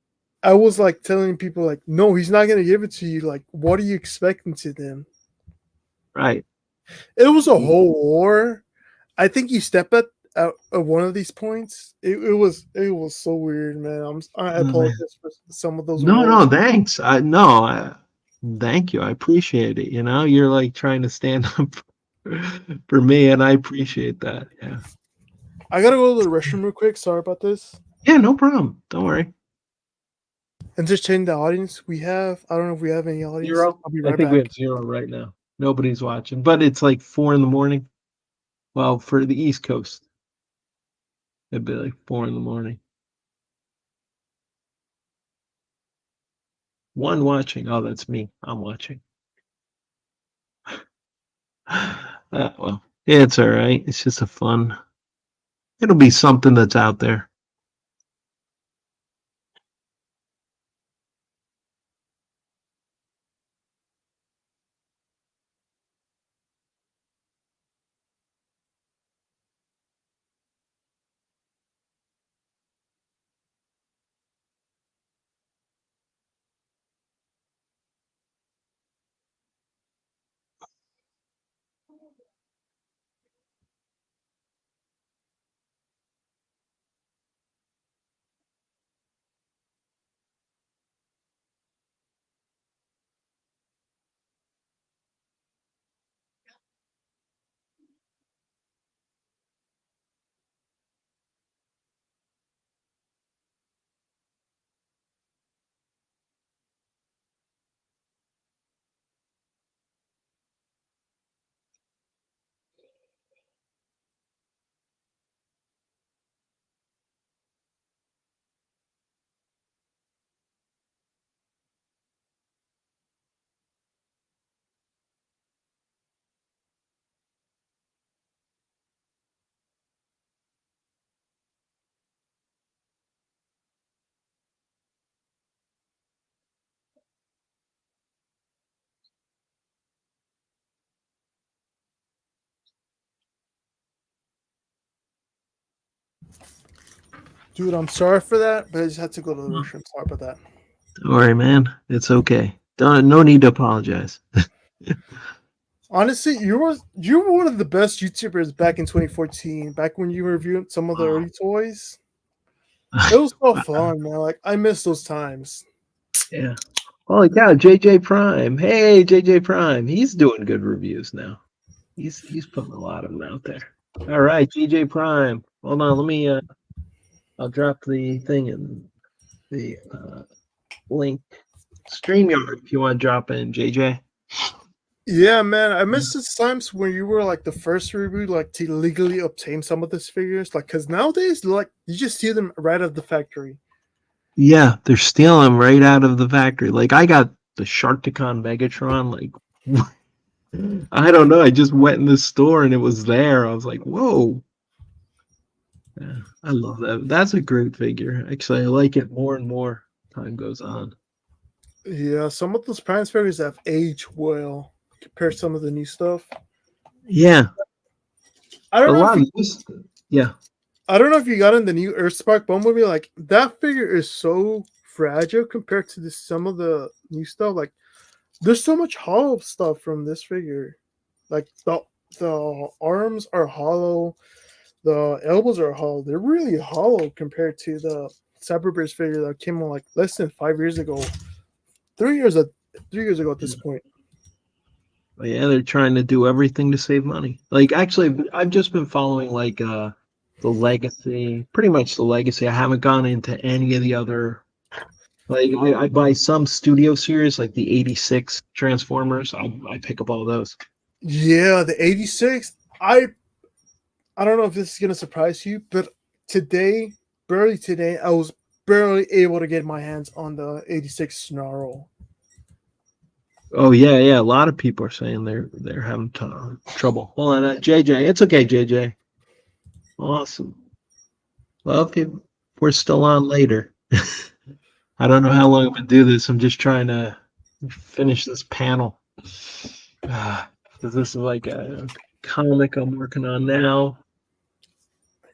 I was like telling people like, no, he's not gonna give it to you. Like, what are you expecting to them? Right. It was a whole war. I think you step at one of these points. It was so weird, man. I Oh, man. apologize for some of those No, wars. no, thanks. Thank you. I appreciate it. You're like trying to stand up for me, and I appreciate that. Yeah. I gotta go to the restroom real quick. Sorry about this. Yeah, no problem. Don't worry. Entertain the audience. I don't know if we have any audience. 0. I'll be I right think we back. have 0 right now. Nobody's watching, but it's like 4 in the morning. Well, for the East Coast, it'd be like 4 in the morning. One watching. Oh, that's me. I'm watching. Well, yeah, it's all right. It's just a fun. It'll be something that's out there. Dude, I'm sorry for that, but I just had to go to the restroom. Sorry about that. Don't worry, man. It's okay. Don't. No need to apologize. Honestly, you were one of the best YouTubers back in 2014. Back when you were reviewing some of the early toys, it was so fun, man. Like I miss those times. Yeah. Holy cow, JJ Prime. Hey, JJ Prime. He's doing good reviews now. He's putting a lot of them out there. All right, JJ Prime. Hold on, let me I'll drop the thing in the link. StreamYard if you want to drop in, JJ. Yeah, man, I miss the times when you were like the first review, like to legally obtain some of these figures. Like, cause nowadays, like you just see them right out of the factory. Yeah, they're stealing 'em right out of the factory. Like I got the Sharkticon Megatron. Like I don't know. I just went in the store and it was there. I was like, whoa. Yeah, I love that. That's a great figure. Actually, I like it more and more time goes on. Yeah, some of those Prime figures have aged well compared to some of the new stuff. Yeah, I a don't know if lot you, of this. Yeah. I don't know if you got in the new Earthspark Bumblebee. Like that figure is so fragile compared to some of the new stuff. Like there's so much hollow stuff from this figure. Like the arms are hollow, the elbows are hollow. They're really hollow compared to the Cyberburst figure that came out like less than 5 years ago. 3 years at 3 years ago at this point. But yeah, they're trying to do everything to save money. Like actually, I've just been following like the Legacy, pretty much the Legacy. I haven't gone into any of the other. Like I buy some studio series, like the '86 Transformers. I pick up all those. Yeah, the 86. I don't know if this is gonna surprise you, but today, barely today, I was barely able to get my hands on the 86 Snarl. Oh yeah, yeah. A lot of people are saying they're having trouble. Hold on, JJ. It's okay, JJ. Awesome. Well, if we're still on later. I don't know how long I'm gonna do this. I'm just trying to finish this panel. Because this is like a comic I'm working on now.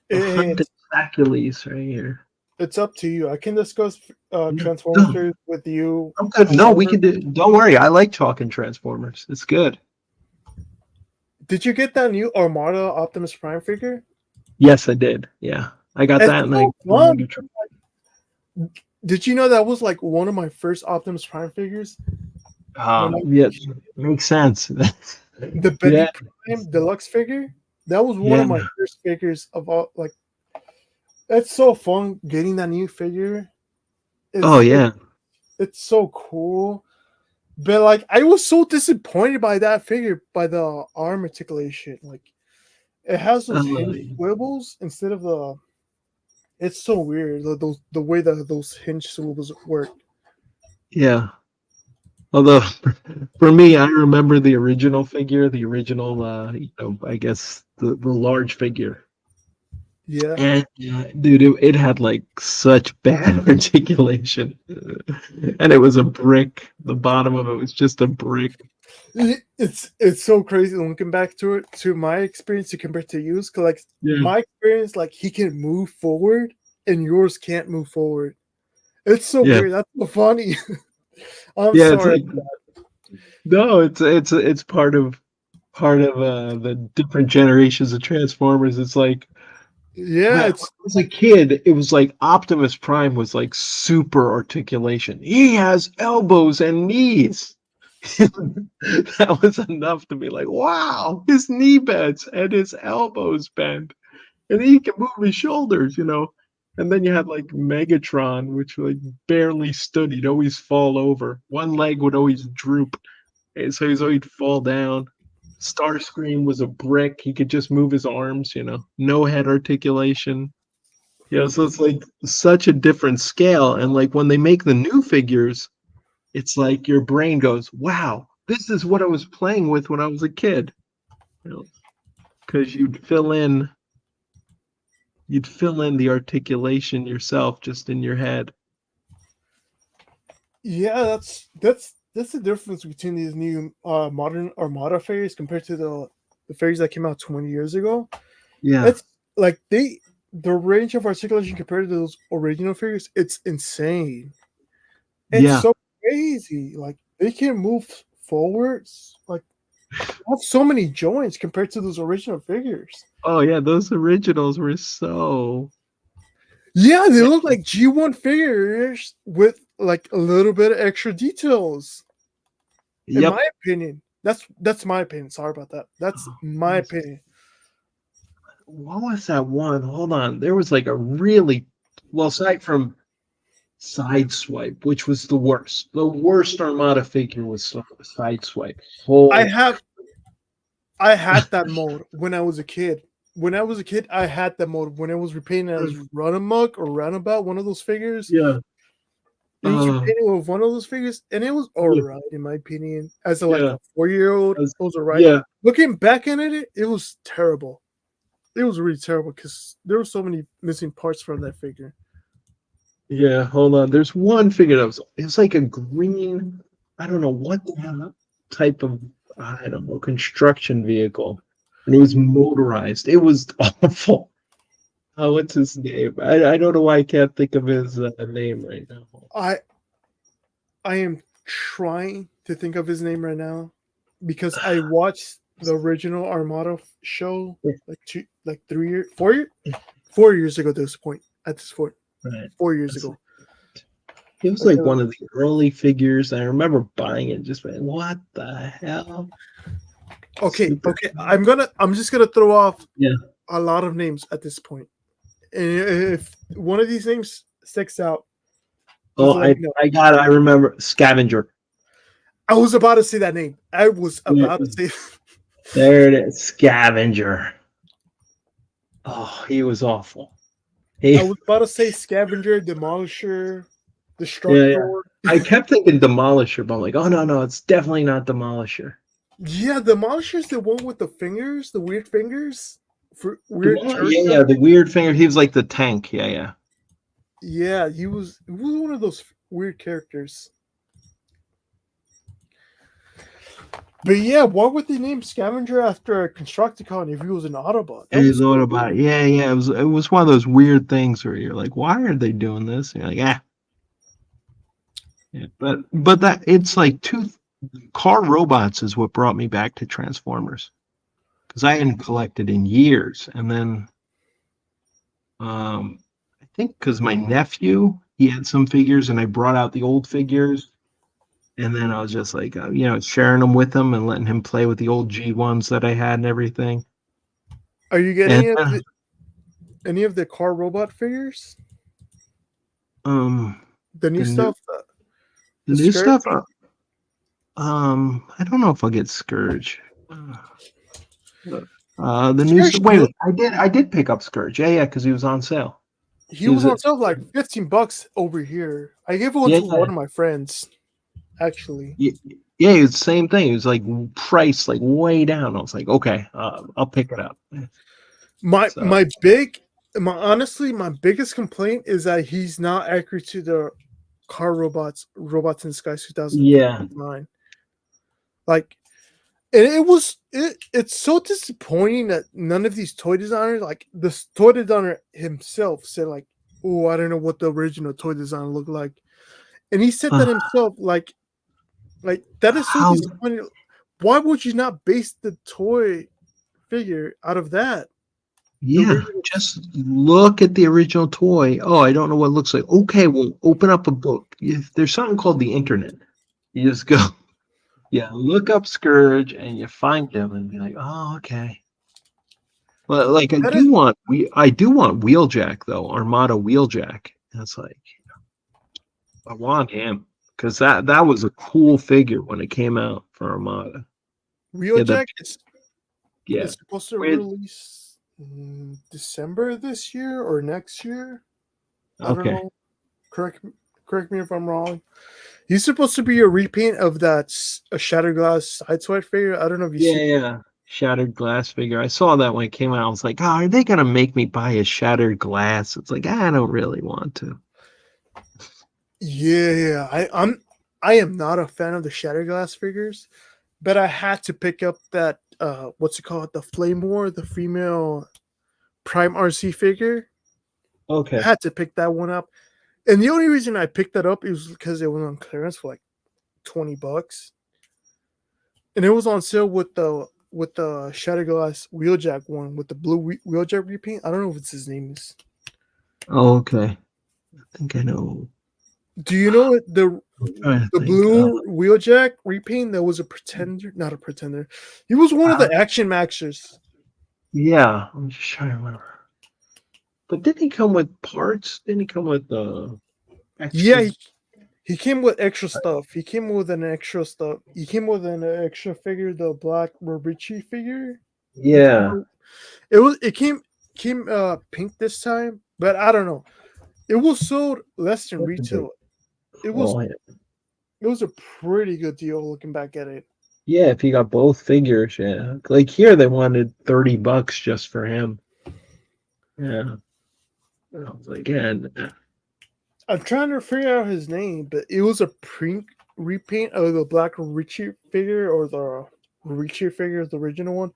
The Hunted It's Hercules right here. it's up to you. I can discuss No, Transformers with you. I'm good. No, we can do. Don't worry. I like talking Transformers. It's good. Did you get that new Armada Optimus Prime figure? Yes, I did. Yeah, I got It's that, and I. so fun. Did you know that was like one of my first Optimus Prime figures? Yeah, makes sense. The Betty Yeah, Prime Deluxe figure. That was one yeah. of my first figures of all. Like, it's so fun getting that new figure. Oh It's yeah. it's so cool. But like, I was so disappointed by that figure, by the arm articulation. Like, it has those hinge swivels instead of the. It's so weird. The way that those hinge swivels work. Yeah. Although For me, I remember the original figure, the original, I guess the large figure. Yeah. And dude, it had like such bad articulation, and it was a brick. The bottom of it was just a brick. It's so crazy looking back to it, to my experience to compare to yours. 'Cause, like Yeah, my experience, like he can move forward and yours can't move forward. It's so yeah, weird. That's so funny. I'm yeah. It's sorry. like no, it's part of the different generations of Transformers. It's like Yeah, when I it's was a kid, it was like Optimus Prime was like super articulation. He has elbows and knees. That was enough to be like, wow, his knee bends and his elbows bend, and he can move his shoulders. And then you had like Megatron, which like barely stood. He'd always fall over. One leg would always droop, and so he'd fall down. Starscream was a brick. He could just move his arms. No head articulation. So it's like such a different scale. And like when they make the new figures, it's like your brain goes, wow, this is what I was playing with when I was a kid. Because you'd fill in the articulation yourself just in your head. yeah, that's the difference between these new modern Armada figures compared to the figures that came out 20 years ago. Yeah. It's like the range of articulation compared to those original figures, it's insane. It's Yeah. so crazy. Like they can move forwards. Like have so many joints compared to those original figures. Oh yeah, those originals were so. Yeah, they look like G1 figures with like a little bit of extra details. In Yep. my opinion, that's my opinion. Sorry about that. That's my opinion. What was that one? Hold on. There was like a really well, aside from Sideswipe, which was the worst. The worst Armada figure was Sideswipe. I Whole. have I had that mode when I was a kid. When I was a kid, I had that mode. When I was repainting as Run Amok or Runabout, one of those figures. Yeah. It was repainting with one of those figures, and it was Yeah. alright in my opinion. As a like Yeah. a 4-year-old, it was alright. Yeah. Looking back at it, it was terrible. It was really terrible because there were so many missing parts from that figure. Yeah. Hold on. There's one figure that it's like a green, I don't know what the hell type of, I don't know, construction vehicle. And it was motorized. It was awful. Oh, what's his name? I don't know why I can't think of his name right now. I am trying to think of his name right now because I watched the original Armada show like 3 years, 4 years, 4 years ago. At this point, Right. 4 years ago. It was like one of the early figures. I remember buying it and just being, what the hell? Okay. I'm just gonna throw off Yeah. a lot of names at this point. And if one of these names sticks out, Oh, I remember Scavenger. I was about to say that name. I was about to say. There it is, Scavenger. Oh, he was awful. I was about to say Scavenger, Demolisher, Destructor. Yeah. I kept thinking Demolisher, but I'm like, oh no, it's definitely not Demolisher. Yeah, Demolisher's the one with the fingers, the weird fingers. For weird Yeah, the weird finger. He was like the tank. Yeah. Yeah, he was one of those weird characters. But yeah, why would they name Scavenger after a Constructicon if he was an Autobot? You thought about it. Yeah. It was one of those weird things where you're like, why are they doing this? And you're like, Yeah, but that it's like car robots is what brought me back to Transformers, because I hadn't collected in years, and then I think because my nephew, he had some figures, and I brought out the old figures. And then I was just like, sharing them with him and letting him play with the old G1s that I had and everything. Are you getting any of the car robot figures? The new stuff? The new stuff? I don't know if I'll get Scourge. The new stuff. Wait, I did pick up Scourge. Yeah, because he was on sale. He was on sale like $15 over here. I gave one to one of my friends. Actually, Yeah, it's the same thing. It was like price like way down. I was like, okay, I'll pick it up. My So my big my honestly my biggest complaint is that he's not accurate to the car robots in Sky yeah, 2009. Like, and it's so disappointing that none of these toy designers, like the toy designer himself said like, oh, I don't know what the original toy design looked like. And he said uh, that himself, like that is so how? disappointing. Why would you not base the toy figure out of that? The Yeah, original. just look at the original toy. Oh, I don't know what it looks like. Okay, well, open up a book. There's something called the internet. You just go, yeah, look up Scourge, and you find him, and be like, oh, okay. Well, like That is, I do want Wheeljack though, Armada Wheeljack. That's like I want him because that was a cool figure when it came out for Armada. Yeah, Wheeljack yeah, is supposed to With release December this year or next year. I don't okay, know. Correct me if I'm wrong. He's supposed to be a repaint of that a Shattered Glass Sideswipe figure. I don't know if you yeah, see. yeah. Shattered glass figure. I saw that when it came out. I was like, oh, are they gonna make me buy a shattered glass? It's like I don't really want to. Yeah, I am not a fan of the Shattered Glass figures, but I had to pick up that what's it called, the Flame War, the female Prime RC figure. I Okay. had to pick that one up, and the only reason I picked that up is because it was on clearance for like $20, and it was on sale with the Shattered Glass Wheeljack one with the blue Wheeljack repaint. I don't know if it's his name is. Oh, okay. I think I know. Do you know it? I'm trying to The think. blue Wheeljack repaint that was a pretender, not a pretender. He was one of Uh, the Action Maxers. yeah, I'm just trying to remember. But didn't he come with parts? Didn't he come with Yeah, extras? he came with extra stuff. He came with an extra stuff. He came with an extra figure, the black Robici figure. He came Yeah. with, it came pink this time, but I don't know. It was sold less than That's a big retail. It was oh, yeah. it was a pretty good deal looking back at it. Yeah, if you got both figures, yeah. Like here they wanted $30 just for him. Yeah. I was like, yeah, I'm trying to figure out his name, but it was a repaint of the Black Richie figure or the Richie figure, the original one.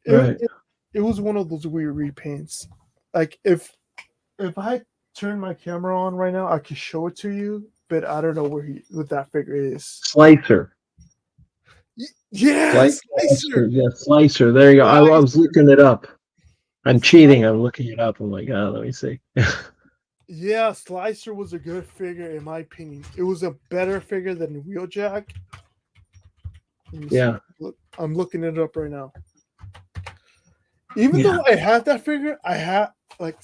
It, right. it it was one of those weird repaints. Like if I turn my camera on right now, I could show it to you, but I don't know what that figure is. Slicer. Yeah, Slicer. Yeah, Slicer. There you go. I Slicer. was looking it up. I'm cheating. Slicer. I'm looking it up. I'm like, oh, let me see. Yeah, Slicer was a good figure in my opinion. It was a better figure than Wheeljack. Let me see. Yeah. Look, I'm looking it up right now. Even Yeah. though I have that figure, I have like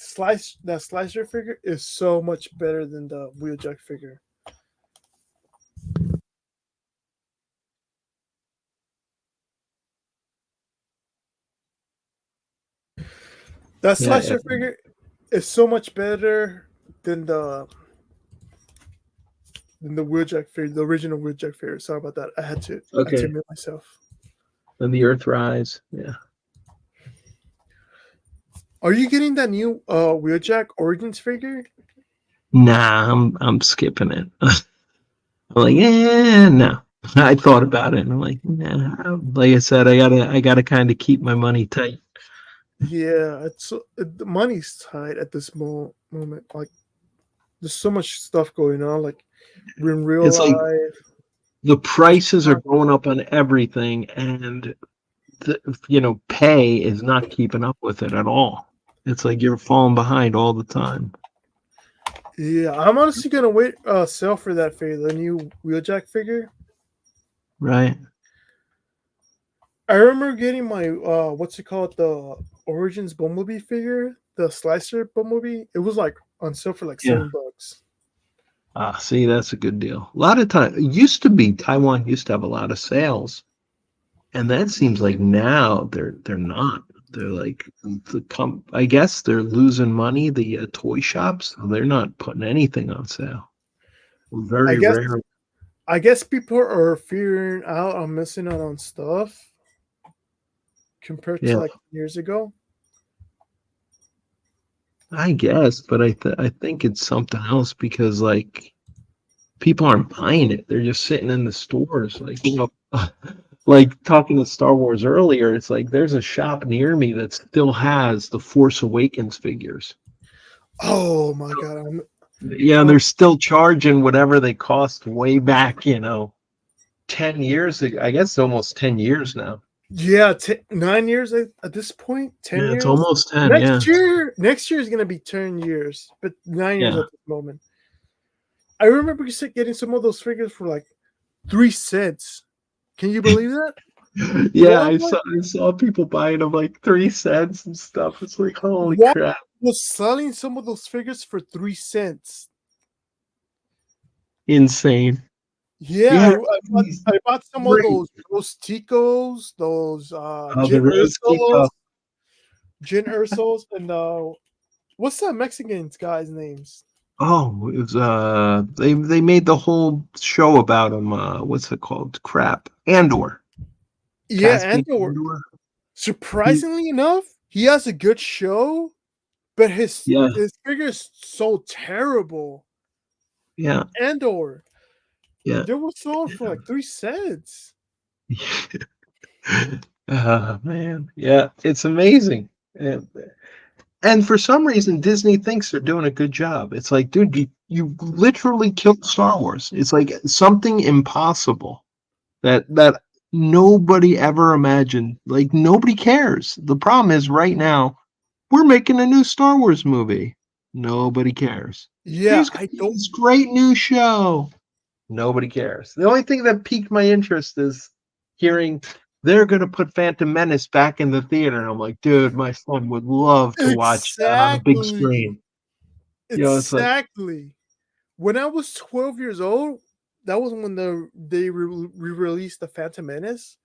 that Slicer figure is so much better than the Wheeljack figure. That Yeah. Yeah. Slicer figure is so much better than the Wheeljack figure, the original Wheeljack figure. Sorry about that. I had to Okay. admit myself. And the Earthrise. Yeah. Are you getting that new Wheeljack Origins figure? Nah, I'm skipping it. I'm like, no. I thought about it and I'm like, nah. Like I said, I gotta kind of keep my money tight. Yeah, the money's tight at this moment. Like, there's so much stuff going on. Like, in real It's like life, the there's prices are going up on everything, and pay is not keeping up with it at all. It's like you're falling behind all the time. yeah, I'm honestly gonna wait sell for that figure, the new Wheeljack figure. Right? I remember getting my what's it called, the Origins Bumblebee figure, the Slicer Bumblebee. It was like on sale for like Yeah. $7. Ah, see, that's a good deal. A lot of time it used to be Taiwan used to have a lot of sales, and that seems like now they're not. They're like I guess they're losing money. The toy shops, so they're not putting anything on sale. I Very guess rare. I guess people are figuring out on missing out on stuff compared to Yeah, like years ago. I guess, but I think it's something else because like people aren't buying it. They're just sitting in the stores, like like talking to Star Wars earlier. It's like there's a shop near me that still has the Force Awakens figures. Oh my god! Yeah, Oh, they're still charging whatever they cost way back, 10 years ago. I guess almost 10 years now. yeah, 9 years at this point. 10 Yeah, it's years. almost 10. Yeah, Next year is gonna be 10 years, but 9 years yeah, at this moment. I remember getting some of those figures for like 3 cents. Can you believe that? yeah. Why? I saw people buying them like 3 cents and stuff. It's like holy Why crap, was selling some of those figures for 3 cents? insane. Yeah, Yeah, I bought some of great. those Ticos, those Oh, the Rose Tico. Jin Ursos, and what's that Mexican guy's names? Oh, it was they made the whole show about him. What's it called? Crap, Andor. Yeah, Caspian and Andor. He, surprisingly enough, he has a good show, but yeah, his figure is so terrible. yeah, Andor, yeah. they were sold for like 3 cents. Man, yeah, it's amazing. And for some reason, Disney thinks they're doing a good job. It's like, dude, you literally killed Star Wars. It's like something impossible that nobody ever imagined. Like nobody cares. The problem is right now we're making a new Star Wars movie. Nobody cares. Yeah, There's gonna I be don't. this great new show. Nobody cares. The only thing that piqued my interest is hearing they're going to put Phantom Menace back in the theater. And I'm like, dude, my son would love to watch that on a big Exactly. screen. It's like, Exactly. When I was 12 years old, that was when they re-released the Phantom Menace.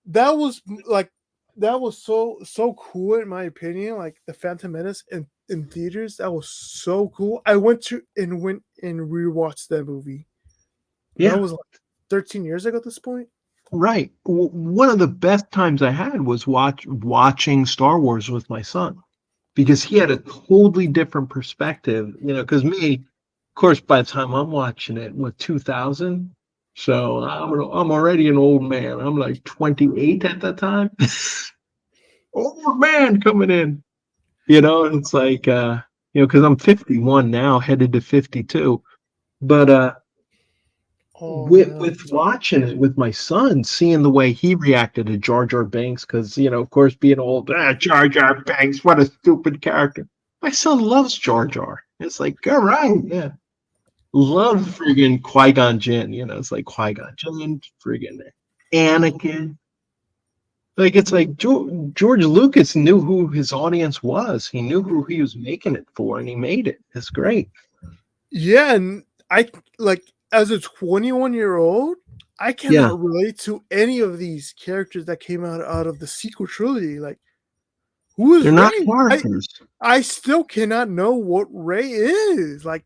That was like that was so cool in my opinion. Like the Phantom Menace in theaters, that was so cool. I went and rewatched that movie. That yeah, was like 13 years ago at this point. right. One of the best times I had was watching Star Wars with my son because he had a totally different perspective, because me, of course, by the time I'm watching it, with 2000, so I'm already an old man. I'm like 28 at that time. Old man coming in, it's like, because I'm 51 now, headed to 52. But Oh man. with watching it with my son, seeing the way he reacted to Jar Jar Binks, because of course, being old, Jar Jar Binks, what a stupid character. My son loves Jar Jar. It's like, all right, yeah, love friggin' Qui Gon Jinn. It's like Qui Gon Jinn, friggin' Anakin. Like it's like George Lucas knew who his audience was. He knew who he was making it for, and he made it. It's great. Yeah, and I like as a 21-year-old, I Yeah, cannot relate to any of these characters that came out of the sequel trilogy. Like, who is they're not Ray? characters. I still cannot know what Ray is. Like,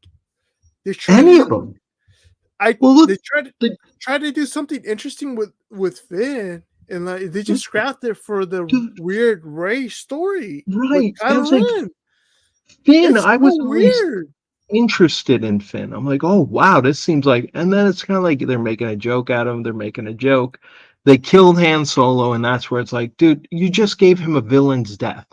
they try Any of to them. I Well, look, they the, try to do something interesting with Finn, and like they the, just scrapped it for the the weird Ray story with right. I was Kylo like, Ren. Finn. It's I so was at least weird. interested in Finn. I'm like, oh wow, this seems like, and then it's kind of like they're making a joke out of him. They're making a joke. They killed Han Solo, and that's where it's like, dude, you just gave him a villain's death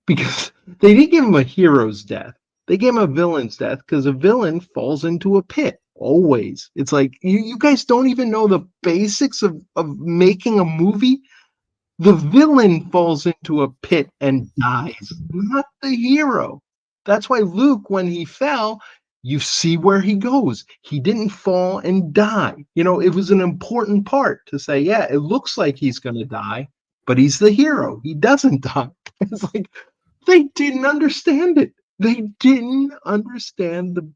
because they didn't give him a hero's death. They gave him a villain's death because a villain falls into a pit always. It's like you guys don't even know the basics of making a movie. The villain falls into a pit and dies, not the hero. That's why Luke, when he fell, you see where he goes. He didn't fall and die. It was an important part to say, yeah, it looks like he's going to die, but he's the hero. He doesn't die. It's like they didn't understand it. They didn't understand the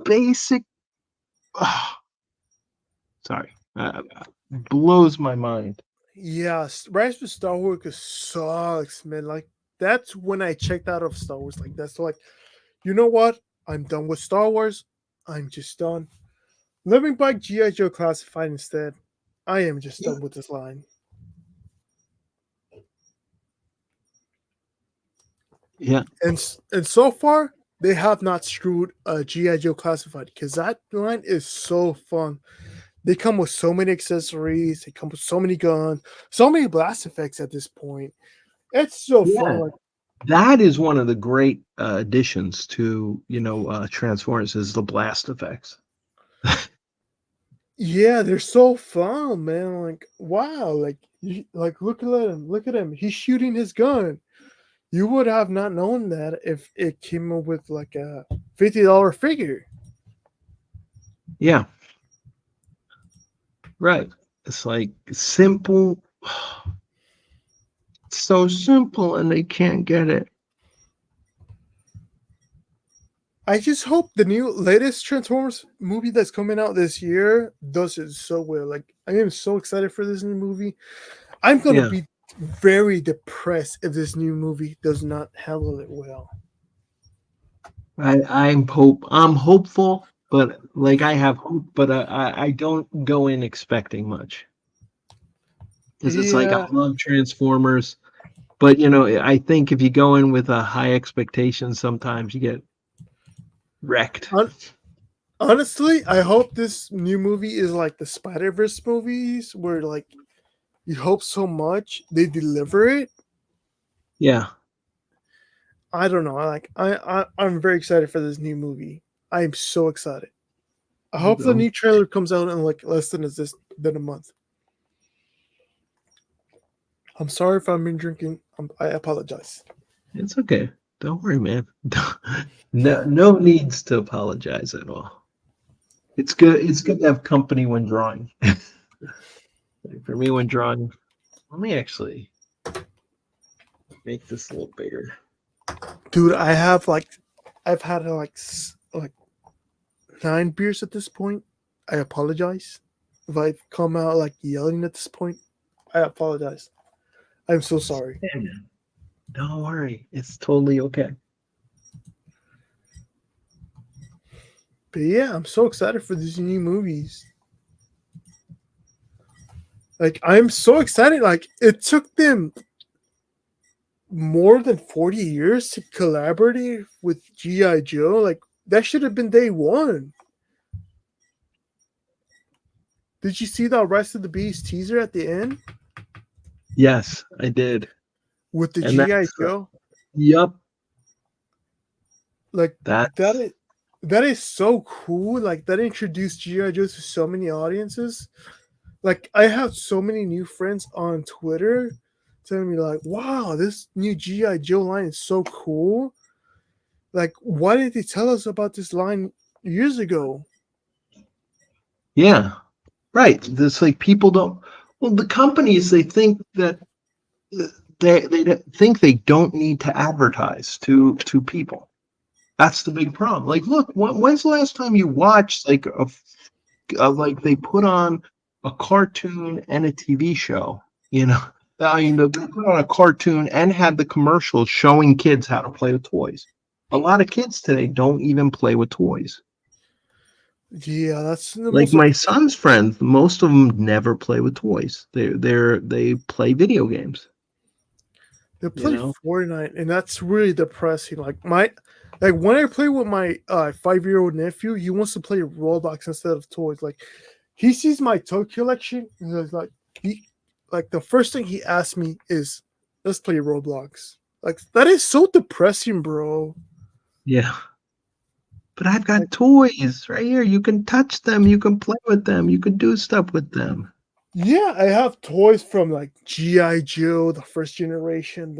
basic. Oh, sorry. Blows my mind. Yes, Rise of Star Wars sucks, man. Like that's when I checked out of Star Wars. Like that's like, you know what? I'm done with Star Wars. I'm just done. Let me buy GI Joe Classified instead. I am just done with this line. Yeah. And so far they have not screwed GI Joe Classified because that line is so fun. They come with so many accessories. They come with so many guns, so many blast effects at this point. It's so fun. Yeah. Like, That is one of the great additions to, Transformers is the blast effects. yeah, they're so fun, man. Like, wow, like look at him, look at him. He's shooting his gun. You would have not known that if it came up with like a $50 figure. Yeah. Right. It's like simple. It's so simple and they can't get it. I just hope the new latest Transformers movie that's coming out this year does it so well. Like, I am so excited for this new movie. I'm gonna Yeah. be very depressed if this new movie does not handle it well. I'm hopeful, but like I have hope, but I don't go in expecting much. Because it's like I Yeah, love Transformers, but I think if you go in with a high expectation, sometimes you get wrecked. hon- honestly, I hope this new movie is like the Spider-Verse movies, where like you hope so much they deliver it. Yeah. I don't know. I'm very excited for this new movie. I am so excited. I hope the So new trailer comes out in like less than a month. I'm sorry if I've been drinking. I apologize. it's okay. Don't worry, man. No needs to apologize at all. It's good. It's good to have company when drawing. Like for me, when drawing, let me actually make this a little bigger. Dude, I've had like 9 beers at this point. I apologize if I've come out like yelling at this point. I apologize. I'm so sorry. Yeah, man. Don't worry. It's totally okay. But yeah, I'm so excited for these new movies. Like, I'm so excited. Like, it took them more than 40 years to collaborate with G.I. Joe. Like, that should have been day one. Did you see that Rise of the Beast teaser at the end Yes, I did. with the And G.I. that's Joe? yup. Like, that That's is that is so cool. Like, that introduced G.I. Joe to so many audiences. Like, I have so many new friends on Twitter telling me like, wow, this new G.I. Joe line is so cool. Like, why did they tell us about this line years ago? yeah, right. It's like people don't. Well, the companies they think that uh, they think they don't need to advertise to people. That's the big problem. Like, look, when's the last time you watched like like they put on a cartoon and a TV show? You know, I mean, they put on a cartoon and had the commercials showing kids how to play with toys. A lot of kids today don't even play with toys. Yeah, that's the Like most. my son's friends, most of them never play with toys. They play video games. They You play know. Fortnite, and that's really depressing. Like when I play with my 5-year-old nephew, he wants to play Roblox instead of toys. Like, he sees my toy collection, and he's like, like the first thing he asks me is, "Let's play Roblox." Like, that is so depressing, bro. Yeah. But I've Like, got toys right here. You can touch them. You can play with them. You can do stuff with them. yeah, I have toys from like GI Joe, the first generation,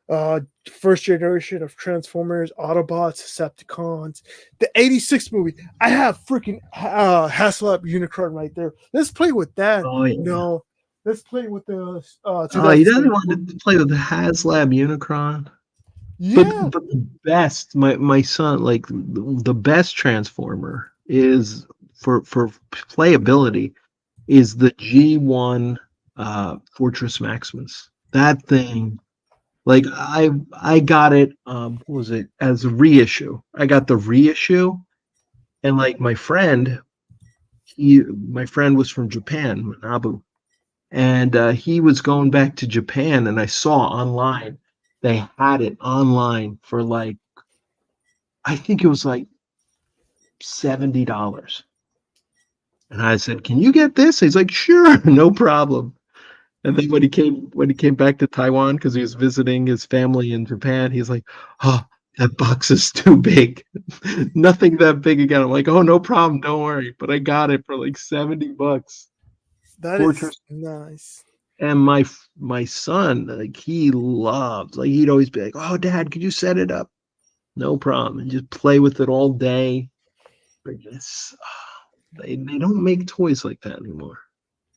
the first generation of Transformers, Autobots, Decepticons, the '86 movie. I have freaking Hasselhoff Unicron right there. Let's play with that. Oh yeah. No, let's play with the Oh, he doesn't 2020. want to play with the HasLab Unicron. But Yeah, but the best, my son, like the best Transformer is for playability is the G1 Fortress Maximus. That thing, like I got it, what was it, as a reissue. I got the reissue, and like my friend my friend was from Japan, Manabu, and he was going back to Japan, and I saw online they had it online for like I think it was like $70. And I said, "Can you get this?" He's like, "Sure, no problem." And then when he came back to Taiwan because he was visiting his family in Japan, he's like, "Oh, that box is too big. Nothing that big again." I'm like, "Oh, no problem, don't worry." But I got it for like $70. That is Fortress. nice. And my son, like he loved, like he'd always be like, "Oh, Dad, could you set it up?" No problem, and just play with it all day. But they don't make toys like that anymore.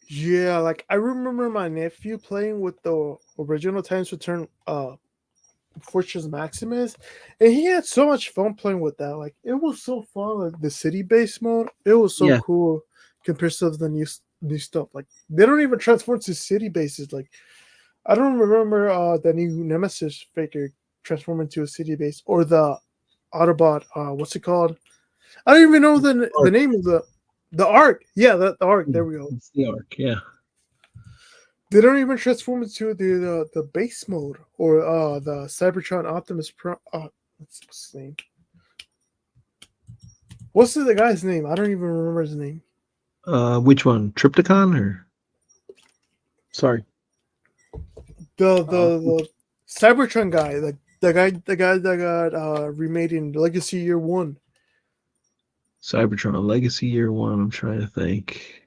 Yeah, like I remember my nephew playing with the original Times Return Fortress Maximus, and he had so much fun playing with that. Like it was so fun, like the city base mode. It was so Yeah, cool compared to the new stuff. Like they don't even transform to city bases. Like I don't remember the new Nemesis figure transform into a city base or the Autobot. What's it called? I don't even know the Arc. name of the Arc. Yeah, the Arc. There we go. It's the arc. Yeah. They don't even transform into the base mode or the Cybertron Optimus Prime. What's his name? What's the guy's name? I don't even remember his name. Which one? Triptychon or? Sorry. The Cybertron guy, the guy that got remade in Legacy Year One. Cybertron Legacy Year One. I'm trying to think.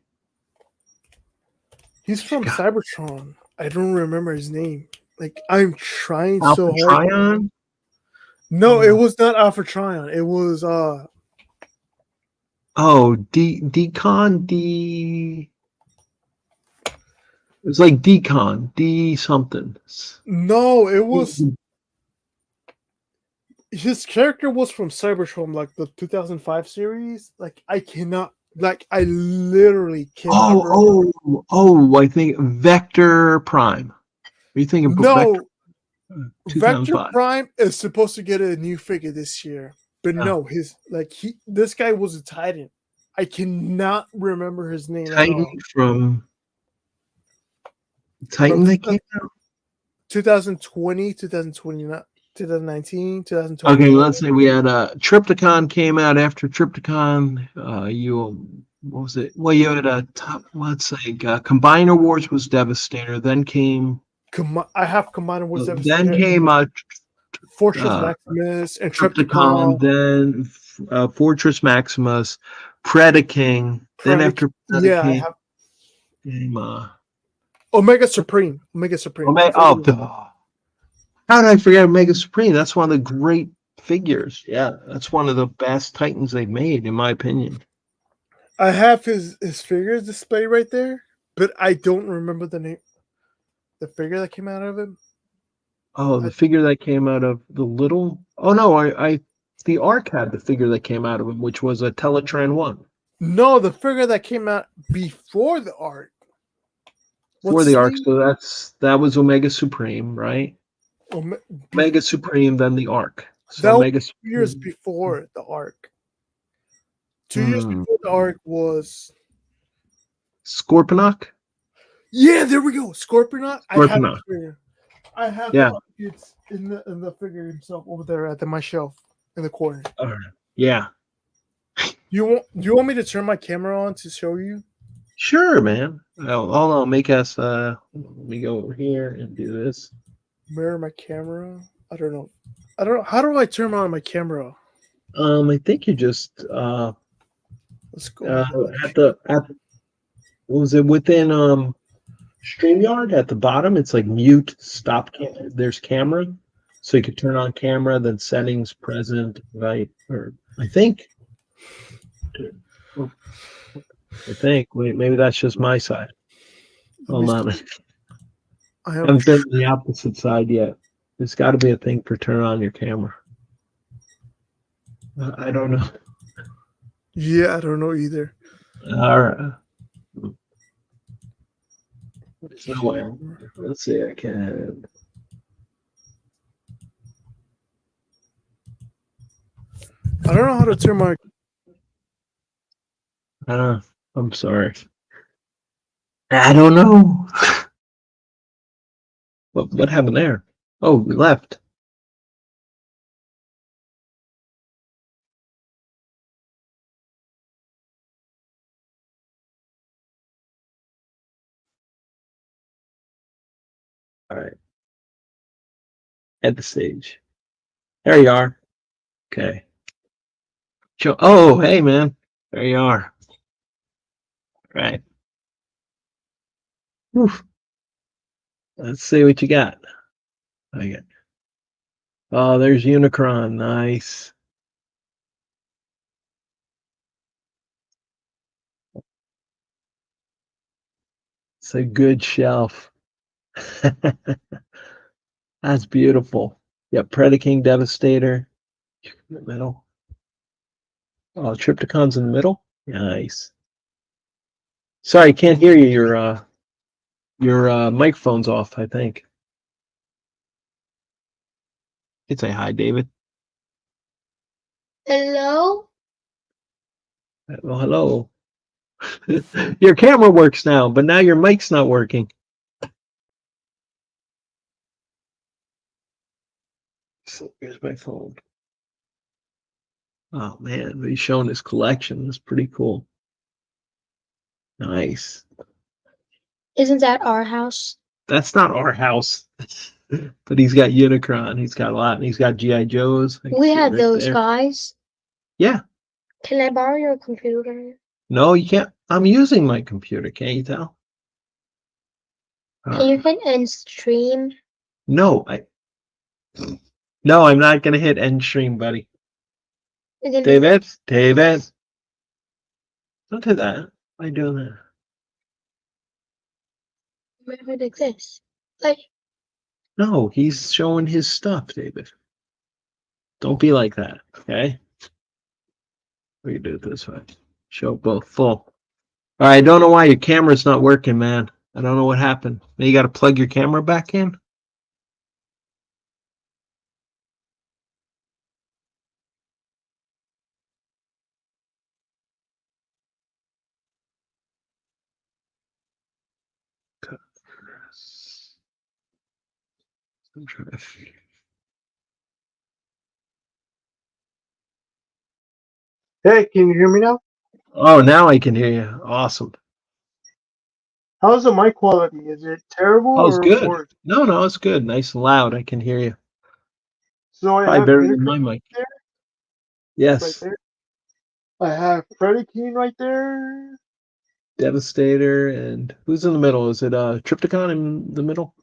He's from God, Cybertron. I don't remember his name. Like I'm trying Alpha so hard. Trion. No, it was not Alpha Trion. It was Oh, Decon D. It was like Decon D something. no, it was his character was from Cybertron, like the 2005 series. Like I cannot, like I literally cannot. I think Vector Prime. Are you thinking Vector No, Vector 2005? Prime is supposed to get a new figure this year, but Yeah. no, this guy was a Titan. I cannot remember his name at Titan all. from From Titan that came out. 2020, 2029, 2019, Okay, 2021. let's say we had Triptychon came out after Triptychon. You what was it? Well, you had a top. Let's say Combiner Wars was Devastator. I have Commander was Then Devastator, came Fortress uh, Maximus, and Triptychon. Triptychon, Then Fortress Maximus, Predaking. Then Predic. after Yeah, I Predaking have came Omega Supreme. Omega Supreme. I Omega. forget. How did I forget Omega Supreme? That's one of the great figures. Yeah, that's one of the best Titans they've made, in my opinion. I have his figures displayed right there, but I don't remember the name. The figure that came out of him. Oh, I, the figure that came out of the little. Oh no, the Ark had the figure that came out of him, which was a Teletran one no, the figure that came out before the art. for What's the his Ark. name? So that was Omega Supreme, right? Ome- be- Omega Supreme, then the Ark. So that was Omega 2 years Supreme. before the arc. 2 years Hmm. before the arc was. Scorponok. Yeah, there we go. Scorpionaut. I have Scorponok. the figure. I have Yeah. it's in the figure himself over there at my shelf in the corner. All right. Yeah. Do you want me to turn my camera on to show you? Sure, man. Oh, hold on. Make us. Let me go over here and do this. Mirror my camera. I don't know. How do I turn on my camera? I think you just Let's go uh back. at what was it within StreamYard at the bottom? It's like mute, stop. There's camera, so you could turn on camera, then settings, present, right? Or I think. I think. Wait, maybe that's just my side. Let me. Hold on. I I am. haven't been to the opposite side yet. There's got to be a thing for turn on your camera. I don't know. Yeah, I don't know either. All right. There's no way. Let's see. I can. I don't know how to turn my. I don't know. I'm sorry. I don't know. What happened there? Oh, we left. All right. At the stage. There you are. Okay. Oh, hey, man. There you are. Right. Oof. Let's see what you got. I got. Oh, there's Unicron. Nice. It's a good shelf. That's beautiful. Yeah, Predaking Devastator in the middle. Oh, Triptychon's in the middle. Nice. Sorry, can't hear you. Your microphone's off, I think. You can say hi, David. Hello? Well, hello. Your camera works now, but now your mic's not working. So here's my phone. Oh man, he's showing his collection. That's pretty cool. Nice. Isn't that our house? That's not our house. But he's got Unicron. He's got a lot. And he's got G.I. Joes. I can We see it have right those there. guys. Yeah. Can I borrow your computer? No, you can't. I'm using my computer. Can't you tell? Can you hit end stream? No, no, I'm not gonna hit end stream, buddy. David, David, don't do that. Why are you doing that? Like this. Like, No, he's showing his stuff, David. Don't be like that, okay? We can do it this way. Show both full. All right, I don't know why your camera's not working, man. I don't know what happened. Now you got to plug your camera back in. I'm trying to figure. Hey, can you hear me now? Oh, now I can hear you. Awesome. How's the mic quality? Is it terrible Oh, it's or good. worse? No, no, it's good. Nice and loud. I can hear you. So I Probably have better than Unicron my mic. there, right Yes. there. I have Predaking right there. Devastator and who's in the middle? Is it Triptychon in the middle?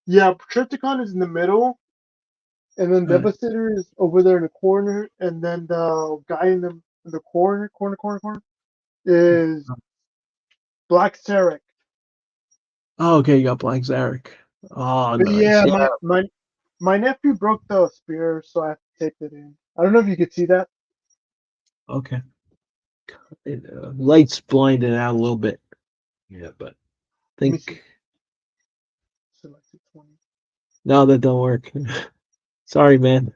Yeah, Triptychon is in the middle, and then All right. Devastator is over there in the corner, and then the guy in the corner is Black Sarek. Oh, okay, you got Black Zarek. Oh, But nice. yeah, Yeah. my nephew broke the spear, so I have to tape it in. I don't know if you could see that. Okay. Lights blinded out a little bit. Yeah, but I Let me see. think Select 20. no, that don't work. Sorry, man.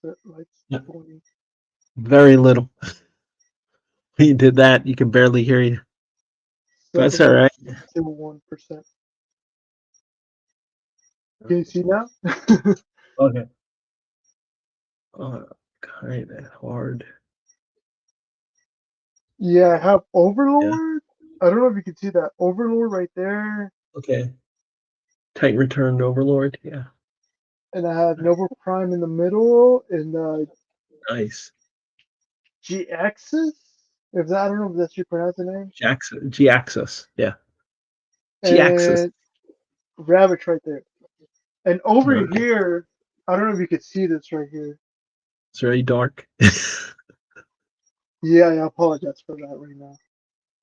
Set lights Yeah, 20. very little. When you did that, you can barely hear you. But Set that's all right. to 1%. Can you see now? Okay. Kind of hard. Yeah, I have Yeah. Overlord. I don't know if you can see that. Overlord right there. Okay. Titan returned Overlord. Yeah. And I have Nova Prime in the middle and Nice. GXs. If that, I don't know if that's you pronounce the name. G-Axis. Yeah. G-Axis. And Ravage right there. And over Okay. here, I don't know if you could see this right here. It's very dark. Yeah, I apologize for that right now.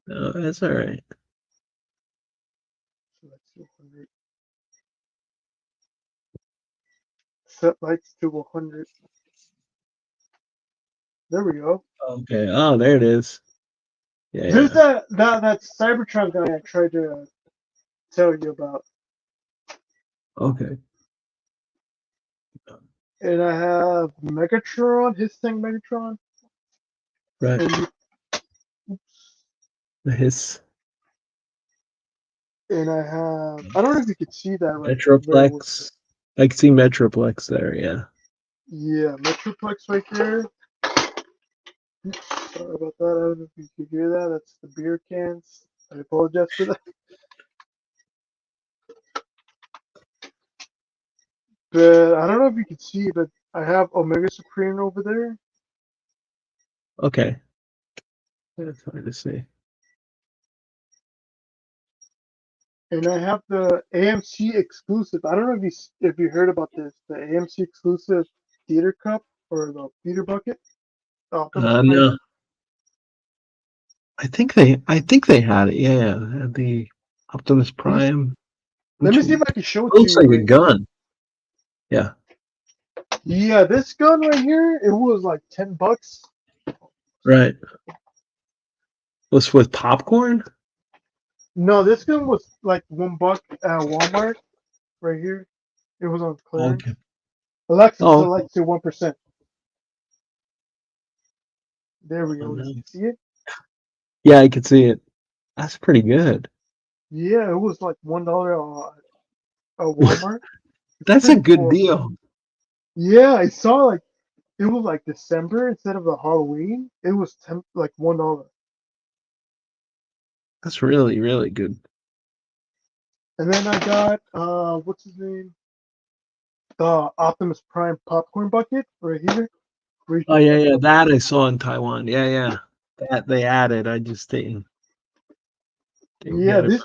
No, that's all right. So let's see 100. Set lights to 100. There we go. Okay. Oh, there it is. Yeah, There's yeah. that Cybertron guy I tried to tell you about. Okay. And I have Megatron, his thing Megatron. Right. And His And I have, I don't know if you could see that right very well. Metroplex. I can see Metroplex there. Yeah. Yeah, Metroplex right there. Sorry about that. I don't know if you could hear that. That's the beer cans. I apologize for that. But I don't know if you can see, but I have Omega Supreme over there. Okay. That's hard to see. And I have the AMC exclusive. I don't know if you heard about this. The AMC exclusive theater cup or the theater bucket. The Optimus Prime. No, I think they had it. Yeah, they had the Optimus Prime, Let which me see if I can show it to looks you like a right here. gun. Yeah. Yeah, this gun right here, it was like $10. Right. Was with popcorn? No, this gun was like $1 at Walmart right here. It was on clearance. Okay. Alexa, Oh, select to 1%. There we oh, go. You nice. see it? Yeah, I could see it. That's pretty good. Yeah, it was like $1 at Walmart. It's That's a pretty good cool. deal. Yeah, I saw like it was like December instead of the Halloween. It was like $1. That's really, really good. And then I got what's his name? The Optimus Prime popcorn bucket right here. Where you Oh can yeah, cut yeah. up. That I saw in Taiwan. Yeah, yeah. That they added. I just didn't Yeah, get it.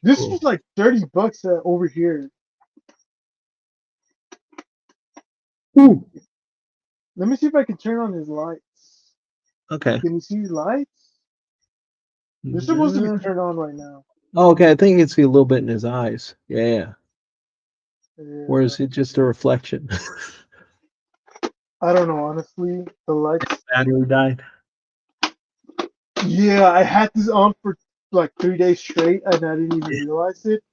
this Cool. was like $30 over here. Ooh. Let me see if I can turn on his lights. Okay. Can you see his lights? They're supposed to be Uh, turned on right now. oh, okay. I think you can see a little bit in his eyes. Yeah, yeah. Or Yeah. is it just a reflection? I don't know, honestly. The lights. Battery died. Yeah, I had this on for like 3 days straight and I didn't even realize it.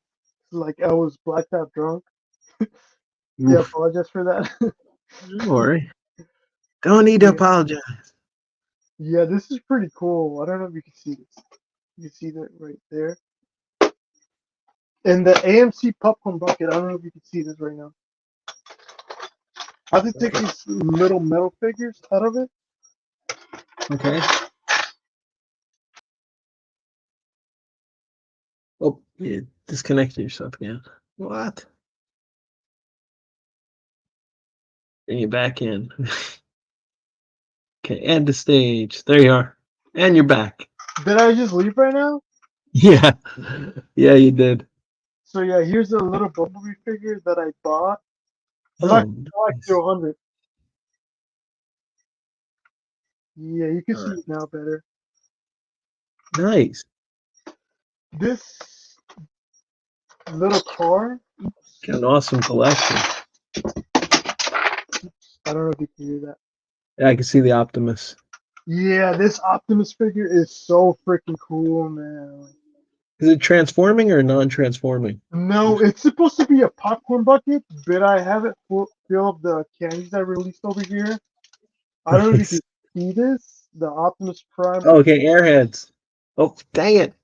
Like I was blacked out drunk. Yeah, Oof. apologize for that. Don't worry. Don't need to Yeah. apologize. Yeah, this is pretty cool. I don't know if you can see this. You can see that right there. And the AMC popcorn bucket, I don't know if you can see this right now. I have to take Okay. these little metal figures out of it. Okay. Oh, you disconnected yourself again. What? Bring you back in. Okay, and the stage. There you are. And you're back. Did I just leave right now? Yeah. Yeah, you did. So yeah, here's a little Bumblebee figure that I bought. Oh, I like nice. 100. Yeah, you can see Uh, it now better. nice. This little car. Got an awesome collection. I don't know if you can hear that. Yeah, I can see the Optimus. Yeah, this Optimus figure is so freaking cool, man. Is it transforming or non-transforming? No, it's supposed to be a popcorn bucket, but I haven't fill up the candies I released over here. I don't know if you Nice. can see this. The Optimus Prime. Oh, okay, Airheads. Oh, dang it.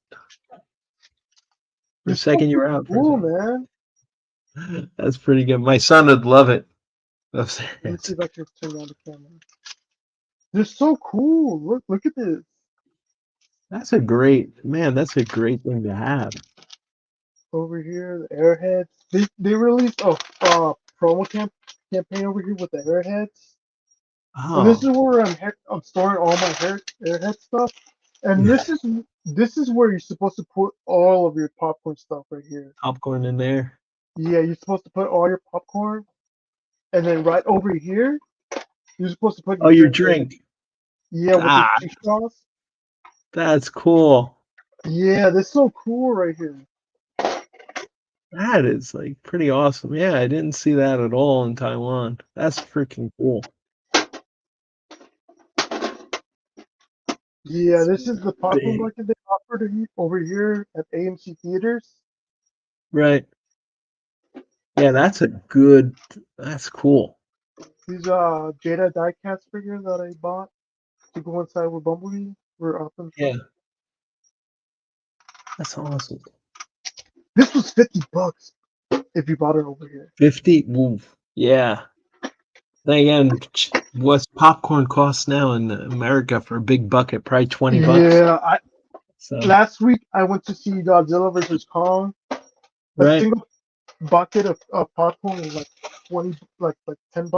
For a It's so second, you were freaking out for a cool, second. man. That's pretty good. My son would love it. Those Let me see heads. if I can turn on the camera. They're so cool. Look at this. That's a great man. That's a great thing to have. Over here, the Airheads. They released a promo campaign over here with the Airheads. And this is Oh, where I'm storing all my Airhead stuff. And yeah. this is where you're supposed to put all of your popcorn stuff right here. Popcorn in there. Yeah, you're supposed to put all your popcorn, and then right over here, you're supposed to put Oh, your your drink. drink. Yeah, with the Ah, cheese straws. that's cool. Yeah, that's so cool right here. That is like pretty awesome. Yeah, I didn't see that at all in Taiwan. That's freaking cool. Yeah, this is the popcorn Big. bucket they offer over here at AMC theaters. Right. Yeah, that's cool. These Jada diecast figures that I bought to go inside with Bumblebee were Optimus Yeah. Prime. That's awesome. This was $50 if you bought it over here. 50. Ooh, yeah. Then again, what's popcorn costs now in America for a big bucket? Probably $20. Yeah, So last week I went to see Godzilla versus Kong. A right. single bucket of popcorn was like 20, like $10.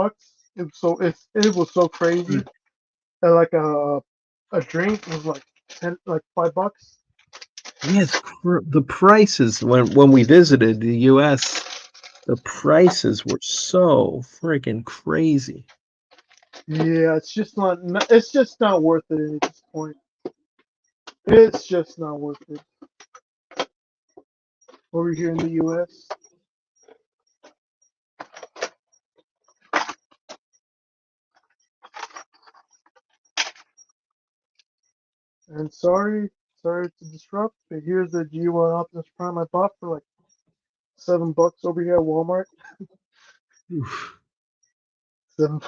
It was so crazy. And like a drink was like 10, like $5. Yes, the prices when we visited the U.S., the prices were so freaking crazy. Yeah, it's just not worth it at this point. It's just not worth it. Over here in the U.S. And sorry to disrupt, but here's the G1 Optimus Prime I bought for like $7 over here at Walmart. Oof. Seven.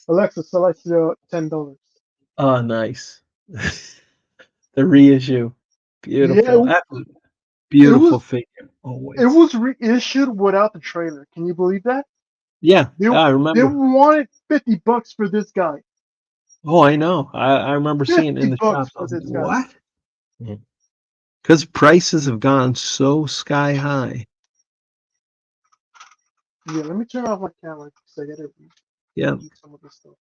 Alexa, select $10. Oh, nice. The reissue, Yeah, beautiful, absolute it beautiful was figure, it always. was reissued without the trailer. Can you believe that? Yeah, They I they remember. wanted $50 for this guy. Oh, I know. I remember seeing it in fifty the bucks shops. I for was like, this guy. what? Because prices have gone so sky high. Yeah, let me turn off my camera because I gotta Yeah, read some of this stuff.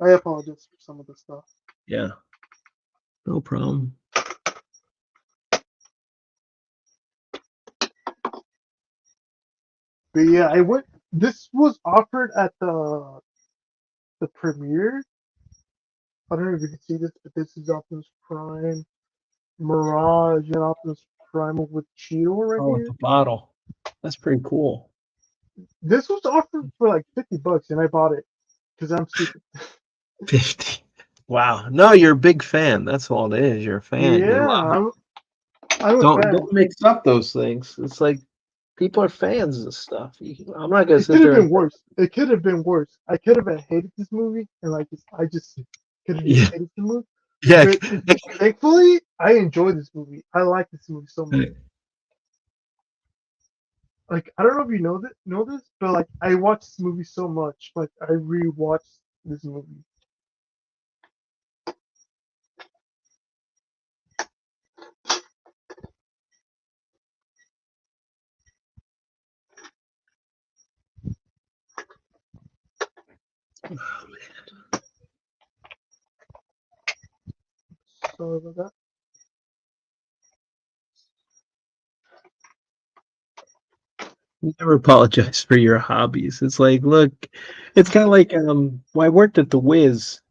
I apologize for some of the stuff. yeah, no problem. But yeah, I went. This was offered at the premiere. I don't know if you can see this, but this is Optimus Prime, Mirage, and Optimus Prime with Cheeto right Oh, with here. the bottle. That's pretty cool. This was offered for like $50, and I bought it because I'm stupid. 50. Wow. No, you're a big fan. That's all it is. You're a fan. You Yeah, love it. I'm a fan. Don't mix up those things. It's like people are fans of stuff. I'm not gonna It sit could have there and been worse. It could have been worse. I could have hated this movie, and I just could have just yeah, hated the movie. yeah. But thankfully, I enjoyed this movie. I like this movie so much. Like I don't know if you know this, but like I watched this movie so much. Like I rewatched this movie. Sorry about that. You never apologize for your hobbies. It's like, look, it's kind of like when I worked at the Wiz,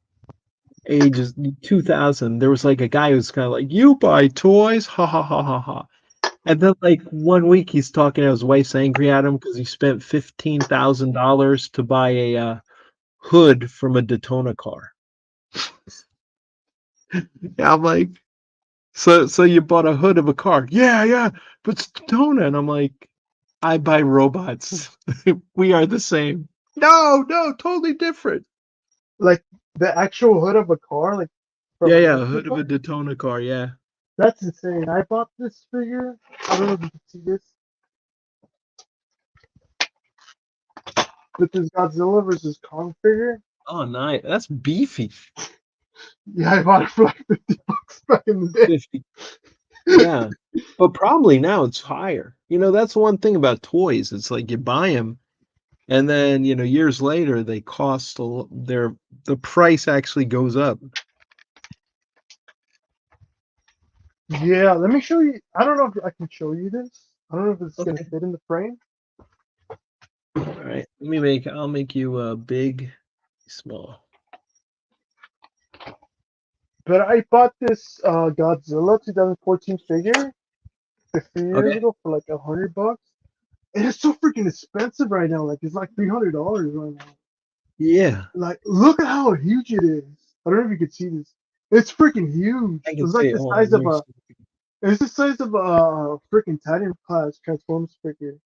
ages 2000. There was like a guy who's kind of like, you buy toys, ha ha ha ha ha. And then like one week he's talking to his wife's angry at him because he spent $15,000 to buy a hood from a Daytona car. Yeah, I'm like, so you bought a hood of a car? Yeah, yeah, but it's Daytona, and I'm like, I buy robots. We are the same. No, no, totally different. Like the actual hood of a car, like from Yeah, an yeah, a actual hood of car. a Daytona car. Yeah. That's insane. I bought this figure. I don't know if you can see this, but this Godzilla versus Kong figure. Oh, nice. That's beefy. Yeah, I bought it for like $50 back in the day. 50. Yeah. But probably now it's higher. That's one thing about toys. It's like you buy them and then, years later they cost the price actually goes up. Yeah, let me show you. I don't know if I can show you this. I don't know if it's gonna Okay. fit in the frame. All right. I'll make you big, small. But I bought this Godzilla 2014 figure a few years Okay. ago for like $100, and it's so freaking expensive right now. Like it's like $300 right now. Yeah. Like look at how huge it is. I don't know if you can see this. It's freaking I huge. can It's see like it. the Hold on. size of a. It's the size of a freaking Titan class Transformers figure.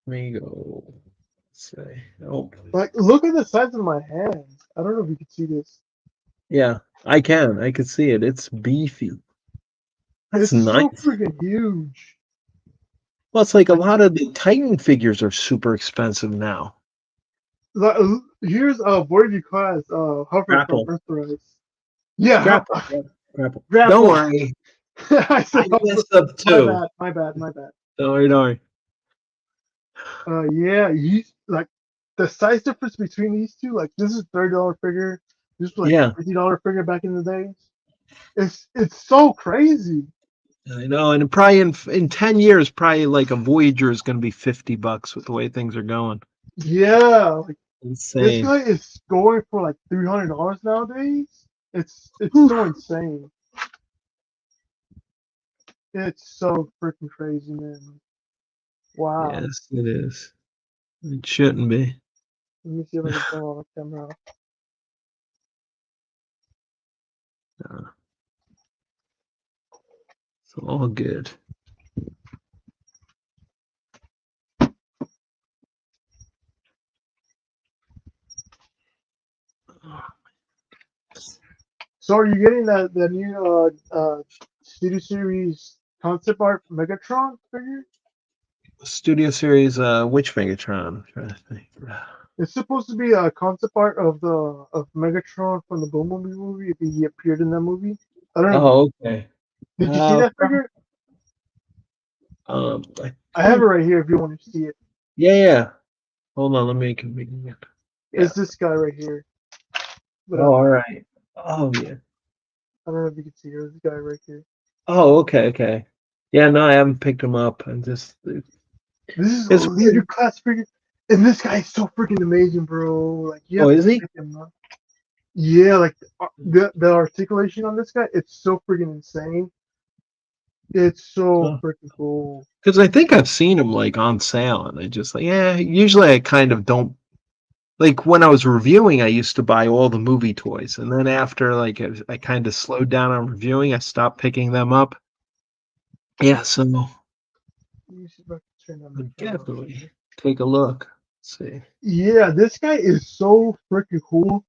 Let me go. Let's say. Oh, Like look at the size of my hands. I don't know if you can see this. yeah. I can. I can see it. It's beefy. That's It's so nice. freaking huge. Well, it's like a lot of the Titan figures are super expensive now. Like, here's Voyager class, Hover from Grapple. Earthrise. Yeah, Grapple. Grapple. Don't grapple. worry. I said I Hover. messed up My too. bad. My bad. My bad. Don't worry, don't worry. Yeah, you like the size difference between these two. Like this is $30 figure. This was like Yeah, $50 figure back in the days. It's so crazy. I know. And probably in 10 years, probably like a Voyager is going to be $50 with the way things are going. Yeah, like this Insane. guy is going for like $300 nowadays. It's Whew. so insane. It's so freaking crazy, man. Wow. Yes, it is. It shouldn't be. Let me see if I can turn on the camera. Uh, It's all good. So are you getting the new Studio Series concept art Megatron figure? Studio Series, which Megatron? I'm trying to think. It's supposed to be a concept art of Megatron from the Bumblebee movie if he appeared in that movie. I don't know. Oh, okay. Did you see that figure? I I have think, it right here if you want to see it. yeah. Hold on, let me make it. Yeah. It's this guy right here. But Oh, all right. Oh, yeah. I don't know if you can see it. It's this guy right here. Oh, okay. Yeah, no, I haven't picked them up. I'm just, This is a it's leader weird. class figure. And this guy is so freaking amazing, bro. Like you Oh, have to is he? pick him up. Yeah, like the articulation on this guy, it's so freaking insane. It's so freaking cool. Because I think I've seen him like on sale, and I just like, yeah. Usually, I kind of don't like when I was reviewing. I used to buy all the movie toys, and then after like I kind of slowed down on reviewing, I stopped picking them up. Yeah, so Let me see if I can turn on the I'll camera for definitely you. take a look. See. Yeah, this guy is so freaking cool.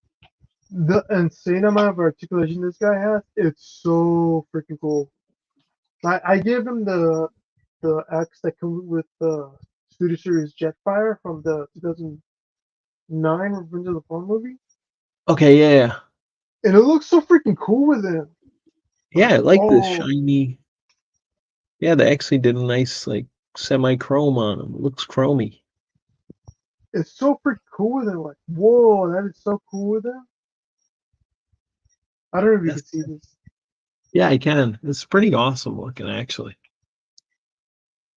The insane amount of articulation this guy has, it's so freaking cool. I gave him the X that comes with the Studio Series Jetfire from the 2009 Revenge of the Fallen movie, Okay, yeah. and it looks so freaking cool with him. Yeah, Like, I like this oh, shiny. Yeah, they actually did a nice like semi-chrome on them. It looks chromy. it's so freaking cool with him. Like, whoa, that is so cool with him. I don't know if you That's, can see this. yeah, I can. It's pretty awesome looking, actually.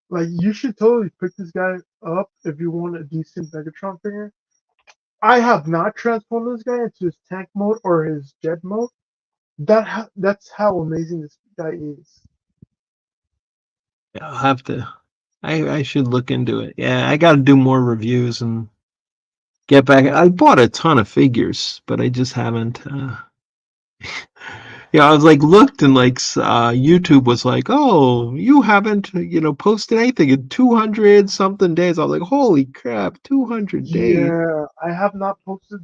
Like, you should totally pick this guy up if you want a decent Megatron figure. I have not transformed this guy into his tank mode or his jet mode. That's how amazing this guy is. Yeah, I'll have to. I should look into it. Yeah, I got to do more reviews and get back. I bought a ton of figures, but I just haven't. Yeah, I was like looked and like YouTube was like, "Oh, you haven't posted anything in 200 something days." I was like, "Holy crap, 200 days!" Yeah, I have not posted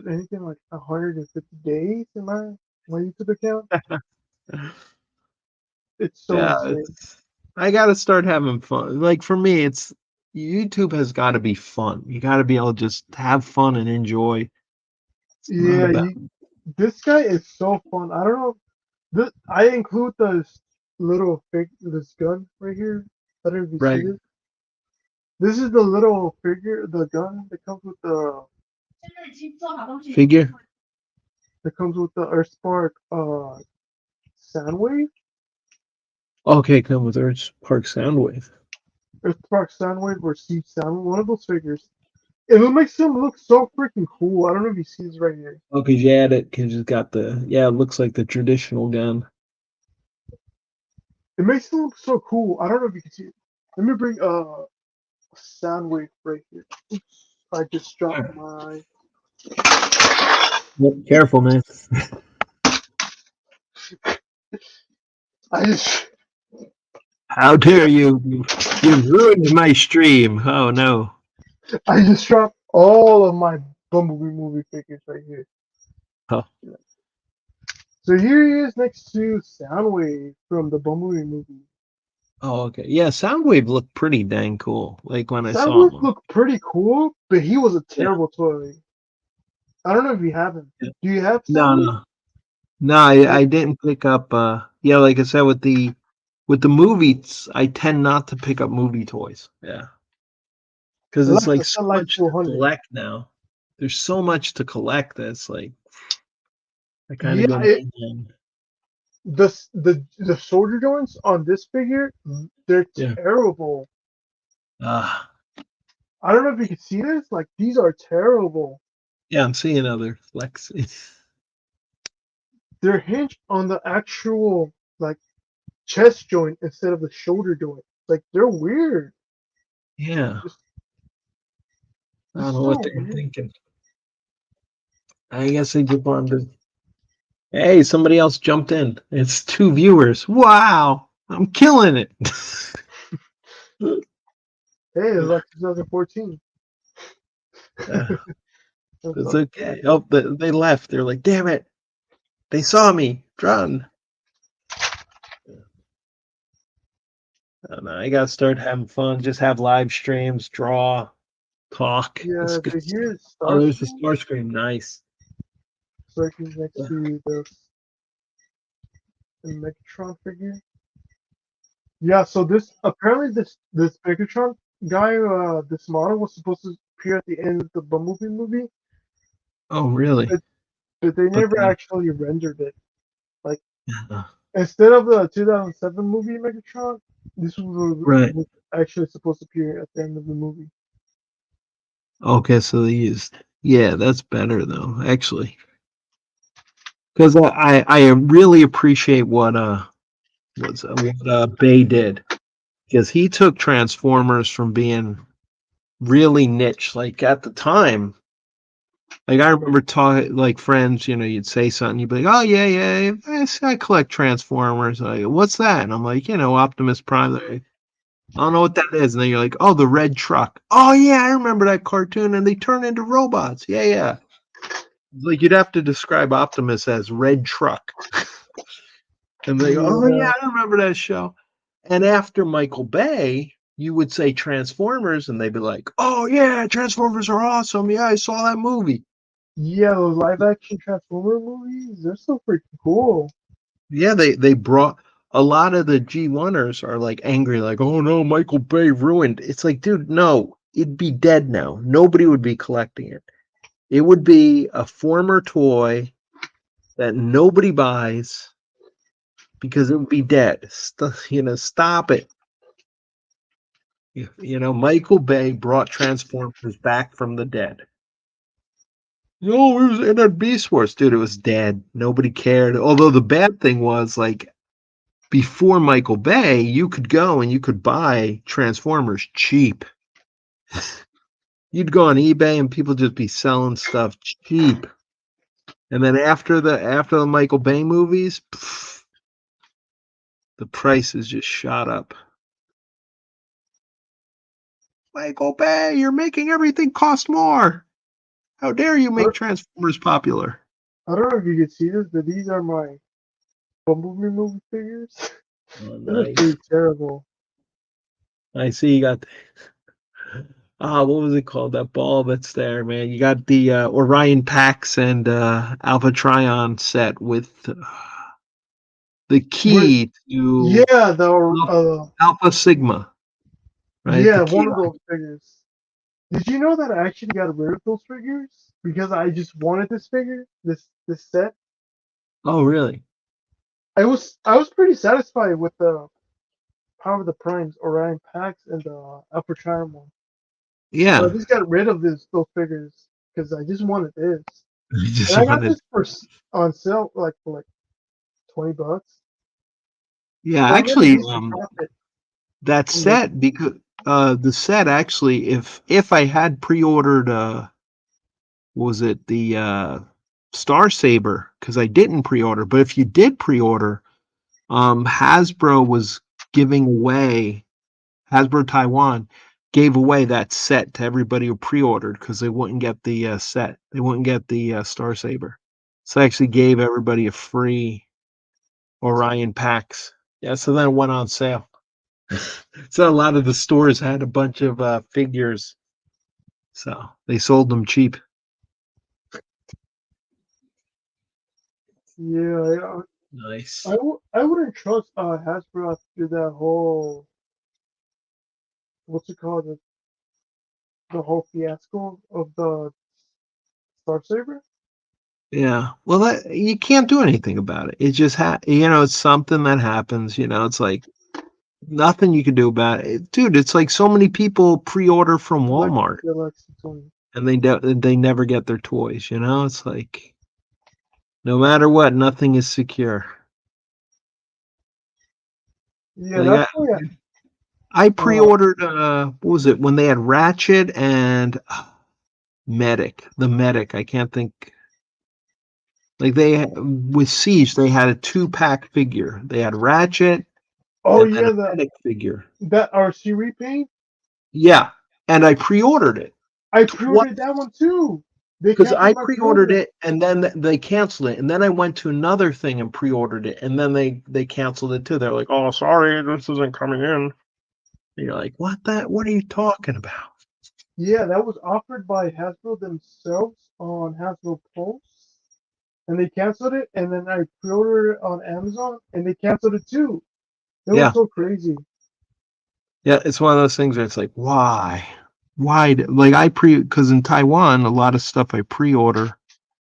anything like 150 days in my YouTube account. It's so Yeah, insane. I got to start having fun. Like for me, it's YouTube has got to be fun. You got to be able to just have fun and enjoy. It's not Yeah, about this guy is so fun. I don't know. I include this this gun right here. I don't know if you see right this. This is the little figure, the gun figure. that comes with the Earthspark Soundwave. Okay, come with Earth Park Soundwave. Earthspark Soundwave or Siege Sound, one of those figures. And it makes him look so freaking cool. I don't know if you see this right here. Oh, because you had it, because it's got the, yeah, it looks like the traditional gun. It makes him look so cool. I don't know if you can see it. Let me bring Soundwave right here. Oops, I just dropped my. Yep, careful, man. I just How dare you? You've ruined my stream. Oh, no. I just dropped all of my Bumblebee movie figures right here. Oh, So here he is next to Soundwave from the Bumblebee movie. Oh, okay. Yeah, Soundwave looked pretty dang cool. Like when I saw Soundwave him. looked pretty cool, but he was a Yeah. terrible toy. I don't know if you have him. Yeah. Do you have No, Soundwave? no. No, I didn't pick up yeah, like I said with the movies, I tend not to pick up movie toys. Yeah. Because I it's like like the so Sunlight much to 400. collect now. There's so much to collect that's like I kind of Yeah, go mainline. the soldier joints on this figure, they're Yeah. terrible. Ah, I don't know if you can see this. Like these are terrible. yeah, I'm seeing other flex. They're hinged on the actual like chest joint instead of the shoulder joint. Like they're weird. Yeah. Just, I don't just know what so they're weird. thinking. I guess they just wanted to. Hey, somebody else jumped in. It's two viewers. Wow, I'm killing it. Hey, it's like 2014. Uh, That's it's all okay. good. Oh, they left. They're like, damn it. They saw me. Run. I don't know. I gotta start having fun. Just have live streams, draw, talk. It's Yeah, good but stuff. here's Oh, there's the Starscream. Star Scream. Nice. Starscream's next to the Megatron figure. Yeah, so this apparently this Megatron guy, this model was supposed to appear at the end of the Bumblebee movie, Oh, really? but but they But never actually rendered it. Like uh, instead of the 2007 movie Megatron, this right. was actually supposed to appear at the end of the movie. Okay, so they used. Yeah, that's better though, actually, because I really appreciate what Bay did because he took Transformers from being really niche. Like at the time, like I remember talking like friends, you'd say something, you'd be like, "Oh yeah, yeah, I collect Transformers." Like, what's that? And I'm like, Optimus Prime. They're like, I don't know what that is. And then you're like, "Oh, the red truck." Oh yeah, I remember that cartoon. And they turn into robots. Yeah, yeah. Like you'd have to describe Optimus as red truck. And they go, "Oh Yeah, yeah, I remember that show." And after Michael Bay, you would say Transformers, and they'd be like, "Oh yeah, Transformers are awesome. Yeah, I saw that movie." yeah, those live action Transformer movies, they're so freaking cool. Yeah, they brought a lot of the G1ers are like angry, like, "Oh no, Michael Bay ruined." It's like, dude, no, it'd be dead now. Nobody would be collecting it. It would be a former toy that nobody buys because it would be dead. Stop it. Michael Bay brought Transformers back from the dead. No, it was in a Beast Wars, dude. It was dead. Nobody cared. Although the bad thing was, like, before Michael Bay, you could go and you could buy Transformers cheap. You'd go on eBay and people just be selling stuff cheap. And then after the Michael Bay movies, the prices just shot up. Michael Bay, you're making everything cost more. How dare you I make don't, Transformers popular? I don't know if you can see this, but these are my Bumblebee movie figures. Oh, This is nice. pretty terrible. I see you got what was it called? That ball that's there, man. You got the Orion Pax and Alpha Trion set with the Where, key to yeah, the Alpha Sigma, right? The yeah, key. one of those figures. Did you know that I actually got rid of those figures because I just wanted this figure, this set? Oh, really? I was pretty satisfied with the Power of the Primes, Orion Pax, and the Alpha Trion one. So I Yeah. just got rid of those figures because I just wanted this. I And just I got wanted. this on sale like for like $20. Yeah, So I'm getting a actually, decent profit that from this. set because the set actually, if I had pre-ordered, was it the Star Saber? Because I didn't pre-order, but if you did pre-order, Hasbro was giving away Hasbro Taiwan gave away that set to everybody who pre-ordered because they wouldn't get the set. They wouldn't get the Star Saber. So I actually gave everybody a free Orion packs. Yeah, so then it went on sale. So a lot of the stores had a bunch of figures, so they sold them cheap. Yeah, Nice. I wouldn't trust Hasbro after that whole what's it called the whole fiasco of the Star Saber. Yeah. Well, you can't do anything about it. It just it's something that happens. It's like nothing you can do about it, dude. It's like so many people pre-order from Walmart Lexington. and they never get their toys. It's like no matter what, nothing is secure. Yeah, Like that's why. I pre-ordered what was it when they had Ratchet and Medic, the Medic. I can't think. Like with Siege, they had a 2-pack figure. They had Ratchet Oh and then yeah, a Medic figure. that RC repaint. Yeah, and I pre-ordered it I twice pre-ordered that one too. They because I canceled my pre-ordered pre-order. it and then they canceled it, and then I went to another thing and pre-ordered it, and then they canceled it too. They're like, "Oh, sorry, this isn't coming in." And you're like, "What? What are you talking about?" Yeah, that was offered by Hasbro themselves on Hasbro Pulse, and they canceled it. And then I pre-ordered it on Amazon, and they canceled it too. It was Yeah, so crazy. yeah. It's one of those things where it's like, why? Why? Like because in Taiwan, a lot of stuff I pre-order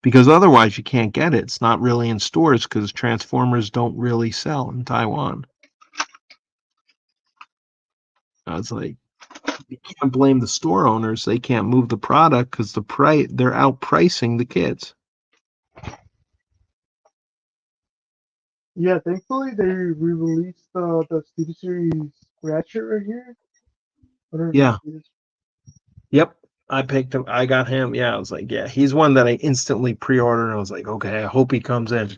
because otherwise you can't get it. It's not really in stores because Transformers don't really sell in Taiwan. I was like, you can't blame the store owners. They can't move the product because they're outpricing the kids. Yeah, thankfully they re-released the Steel Series Ratchet right here. I don't know if Yeah. you see this. Yep. I picked him. I got him. Yeah. I was like, yeah, he's one that I instantly pre-ordered. I was like, okay, I hope he comes in.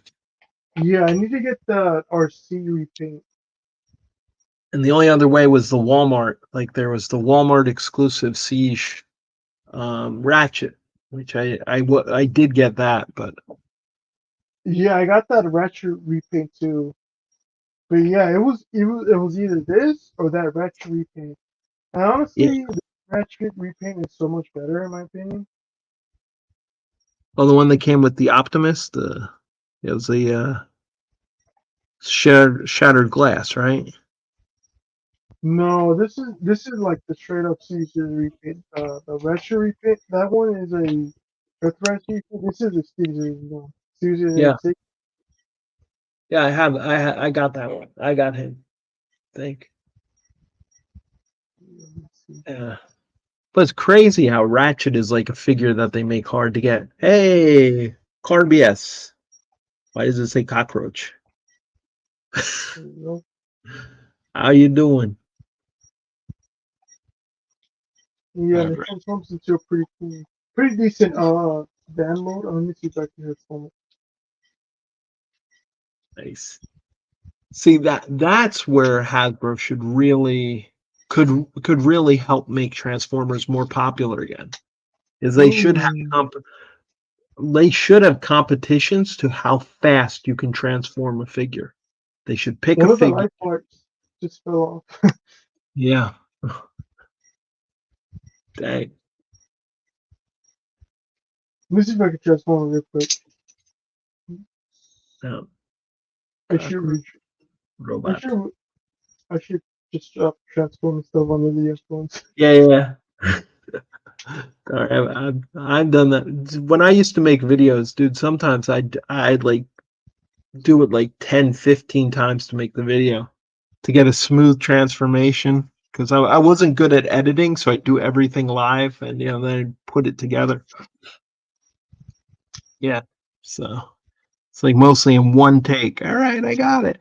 Yeah, I need to get the RC repaint. And the only other way was the Walmart. Like there was the Walmart exclusive Siege Ratchet, which I did get that, but Yeah, I got that Ratchet repaint too. But yeah, it was either this or that Ratchet repaint. And yeah. honestly, the Ratchet repaint is so much better in my opinion. Well, the one that came with the Optimus, it was the shattered glass, right? No, this is like the straight up Caesar repaint. The Ratchet repaint, that one is a Earthrise repaint. This is a Caesar one. Caesar Yeah, yeah. I got that one. I got him. I think. Yeah. But it's crazy how Ratchet is like a figure that they make hard to get. Hey, Carbies. Why does it say cockroach? How you doing? Yeah, All and it right. transforms into a pretty cool, pretty decent van mode. Let me see if I can transform it. Nice. See that's where Hasbro should really could really help make Transformers more popular again. Is Mm. they should have competitions to how fast you can transform a figure. They should pick a One of the figure. light parts just fell off. Yeah. Dang. Let me see if I can transform it real quick. No. I should Cockroach reach. I robot. should. I should just transform stuff under the influence. Yeah, yeah. Yeah. All right, I've done that when I used to make videos, dude. Sometimes I'd like do it like 10, 15 times to make the video to get a smooth transformation because I wasn't good at editing, so I do everything live and then I put it together. Yeah, so it's like mostly in one take. All right, I got it.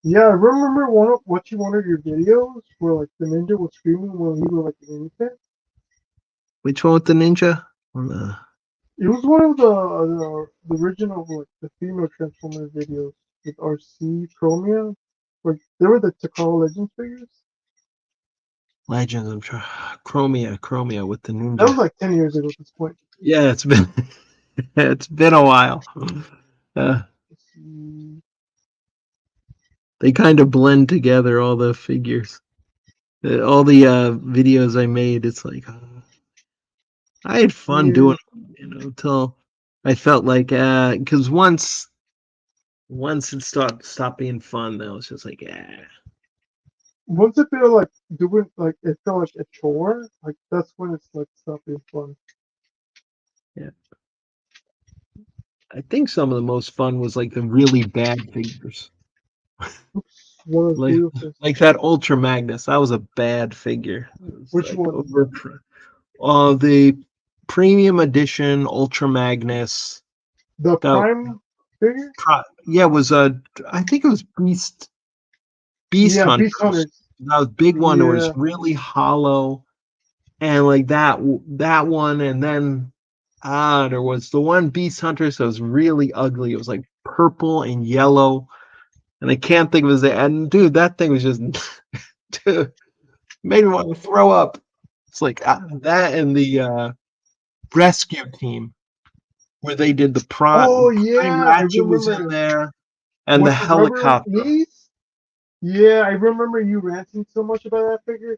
Yeah, I remember watching one of your videos where like the ninja was screaming when he was like an infant. Which one with the ninja? On the It was one of the original like the female Transformers videos with RC Chromia. Like they were the Takara Legends figures. Legends. I'm trying. Chromia with the That was ninja. like 10 years ago at this point. Yeah, it's been it's been a while. Uh, Mm, they kind of blend together all the figures, all the videos I made. It's like I had fun yeah. doing them, until I felt like because once it stopped being fun, then it was just like Once it feel like doing like it felt like a chore, like that's when it's like stop being fun. yeah. I think some of the most fun was like the really bad figures, Oops, one of like the first. like that Ultra Magnus. That was a bad figure. It was Which like one? over. The premium edition Ultra Magnus. The That Prime figure? yeah, it was I think it was Beast Yeah, Beast Hunters. Hunters. That was big one. It was Yeah. really hollow, and like that one, and then there was the one Beast Hunters that was really ugly. It was like purple and yellow, and I can't think of his name. And dude, that thing was just dude, made me want to throw up. It's like that and the rescue team where they did the Oh prime yeah, I Ratchet was in remember there and the with the rubber helicopter. knees. Yeah, I remember you ranting so much about that figure.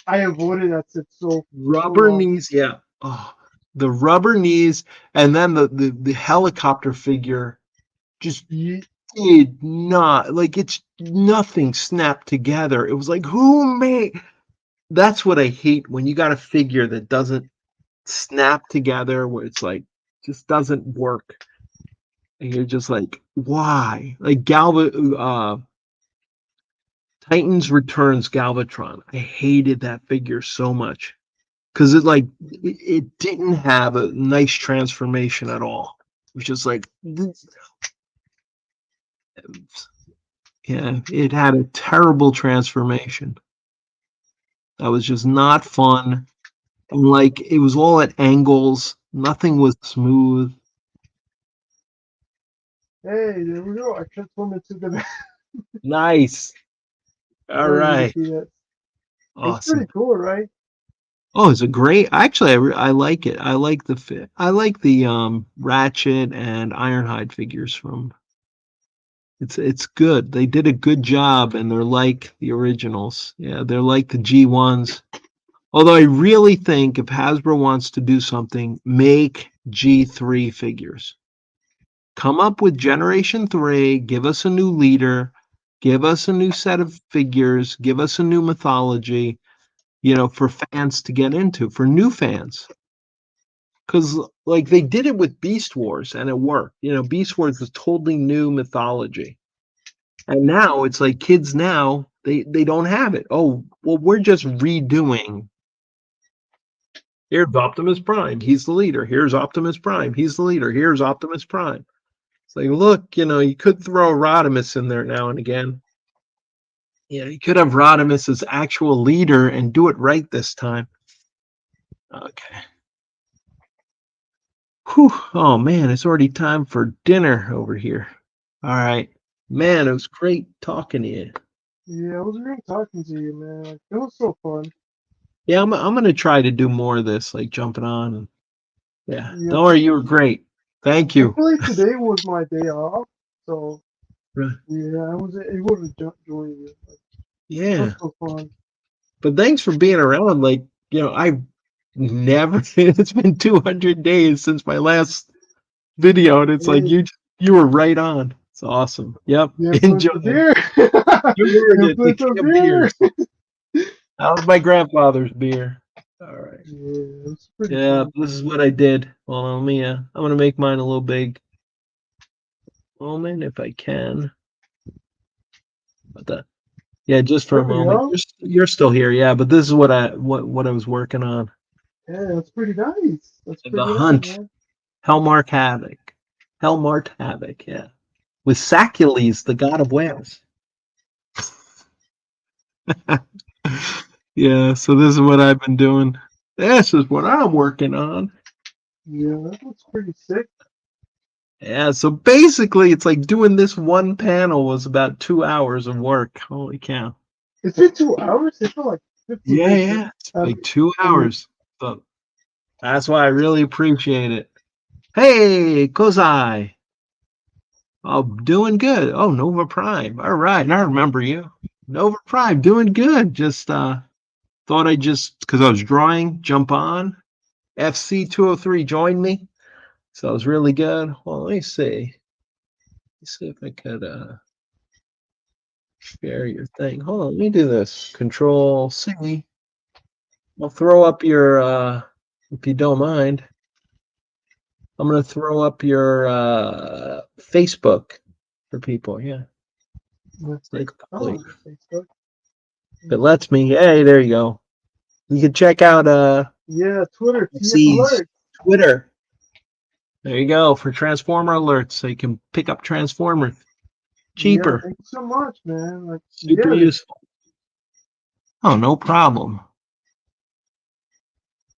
I avoided that shit so Rubber long. knees, yeah. Oh, the rubber knees, and then the helicopter figure just Ye- did not like it's nothing snapped together. It was like who made that's what I hate when you got a figure that doesn't snap together where it's like just doesn't work. And you're just like, why? Like Titans Returns Galvatron. I hated that figure so much because it didn't have a nice transformation at all. It was just like yeah, it had a terrible transformation. That was just not fun. And like it was all at angles. Nothing was smooth. Hey, there we go. I transformed into the. Nice. All Oh, you can right. see that. It's pretty Awesome. cool, right? Oh, it's a great. Actually, I like it. I like the fit. I like the Ratchet and Ironhide figures from. It's good. They did a good job, and they're like the originals. Yeah, they're like the G1s. Although I really think if Hasbro wants to do something, make G3 figures. Come up with Generation 3. Give us a new leader. Give us a new set of figures. Give us a new mythology. For fans to get into, for new fans. Because like they did it with Beast Wars and it worked. Beast Wars was totally new mythology. And now it's like kids now they don't have it. Oh, well, we're just redoing. Here's Optimus Prime. He's the leader. Here's Optimus Prime. He's the leader. Here's Optimus Prime. It's like, look, you could throw Rodimus in there now and again. You could have Rodimus as actual leader and do it right this time. Okay. Whew. Oh man, it's already time for dinner over here. All right. Man, it was great talking to you. Yeah, it was great talking to you, man. Like, it was so fun. Yeah, I'm gonna try to do more of this, like jumping on. And, yeah. Yep. Don't worry, you were great. Thank you. Actually, today was my day off, so Right. yeah, I was able to join you. Like, it was Yeah. so fun. But thanks for being around. Like, I've never it's been 200 days since my last video, and it's like Hey, you were right on. It's awesome. Yep. you Enjoy. influenced the beer. You heard You it. The influenced the king of beer. beers. That was my grandfather's beer. All right. Yeah, it's pretty Yeah, fun. this is what I did. Hold on, I'm gonna make mine a little big. Moment, if I can. But yeah, just for a There we moment. go. You're still here, yeah. But this is what I was working on. Yeah, that's pretty nice. That's The pretty nice, Hunt, man. Hellmark Havoc, Hellmark Havoc, yeah, with Sacules, the god of whales. Yeah, so this is what I've been doing. This is what I'm working on. Yeah, that looks pretty sick. Yeah, so basically, it's like doing this one panel was about 2 hours of work. Holy cow! It's been 2 hours. It felt like Yeah, 50%. yeah. It's like 2 hours. So that's why I really appreciate it. Hey, Kozai. Oh, doing good. Oh, Nova Prime. All right, I remember you. Nova Prime, doing good. Just thought I'd just because I was drawing, jump on. FC 203 joined me. So it was really good. Well, let me see. Let's see if I could share your thing. Hold on, let me do this. Control C. I'll throw up your if you don't mind. I'm gonna throw up your Facebook for people. Yeah. Let's Like, oh, Facebook. if it lets me. Hey, there you go. You can check out Yeah, Twitter, TF FC's Alert. Twitter. There you go for Transformer alerts. So you can pick up Transformers Yeah, cheaper, thank you so much, man. Like, super yeah, useful. Oh, no problem.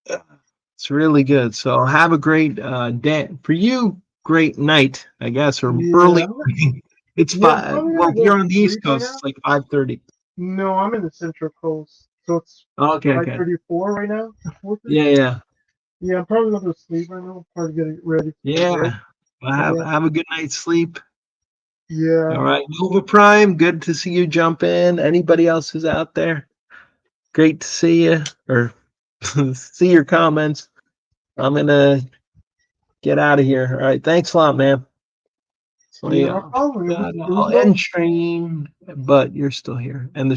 It's really good. So have a great day for you. Great night, I guess, or yeah, early morning. It's yeah. I'm five. probably Well, gonna if go you're to on the East sleep right Coast, now. it's like 5:30. No, I'm in the Central Coast, so it's Okay, okay. 5:34 right now. 4:30. Yeah, yeah, Yeah, I'm probably gonna go to sleep right now. Probably getting ready for work. yeah. Well, But have yeah, have a good night's sleep. yeah, All right, Nova Prime. Good to see you jump in. Anybody else who's out there? Great to see you or see your comments. I'm gonna get out of here. All right, thanks a lot, man. So yeah, yeah, no problem. got It was all nice. end stream, but you're still here, and the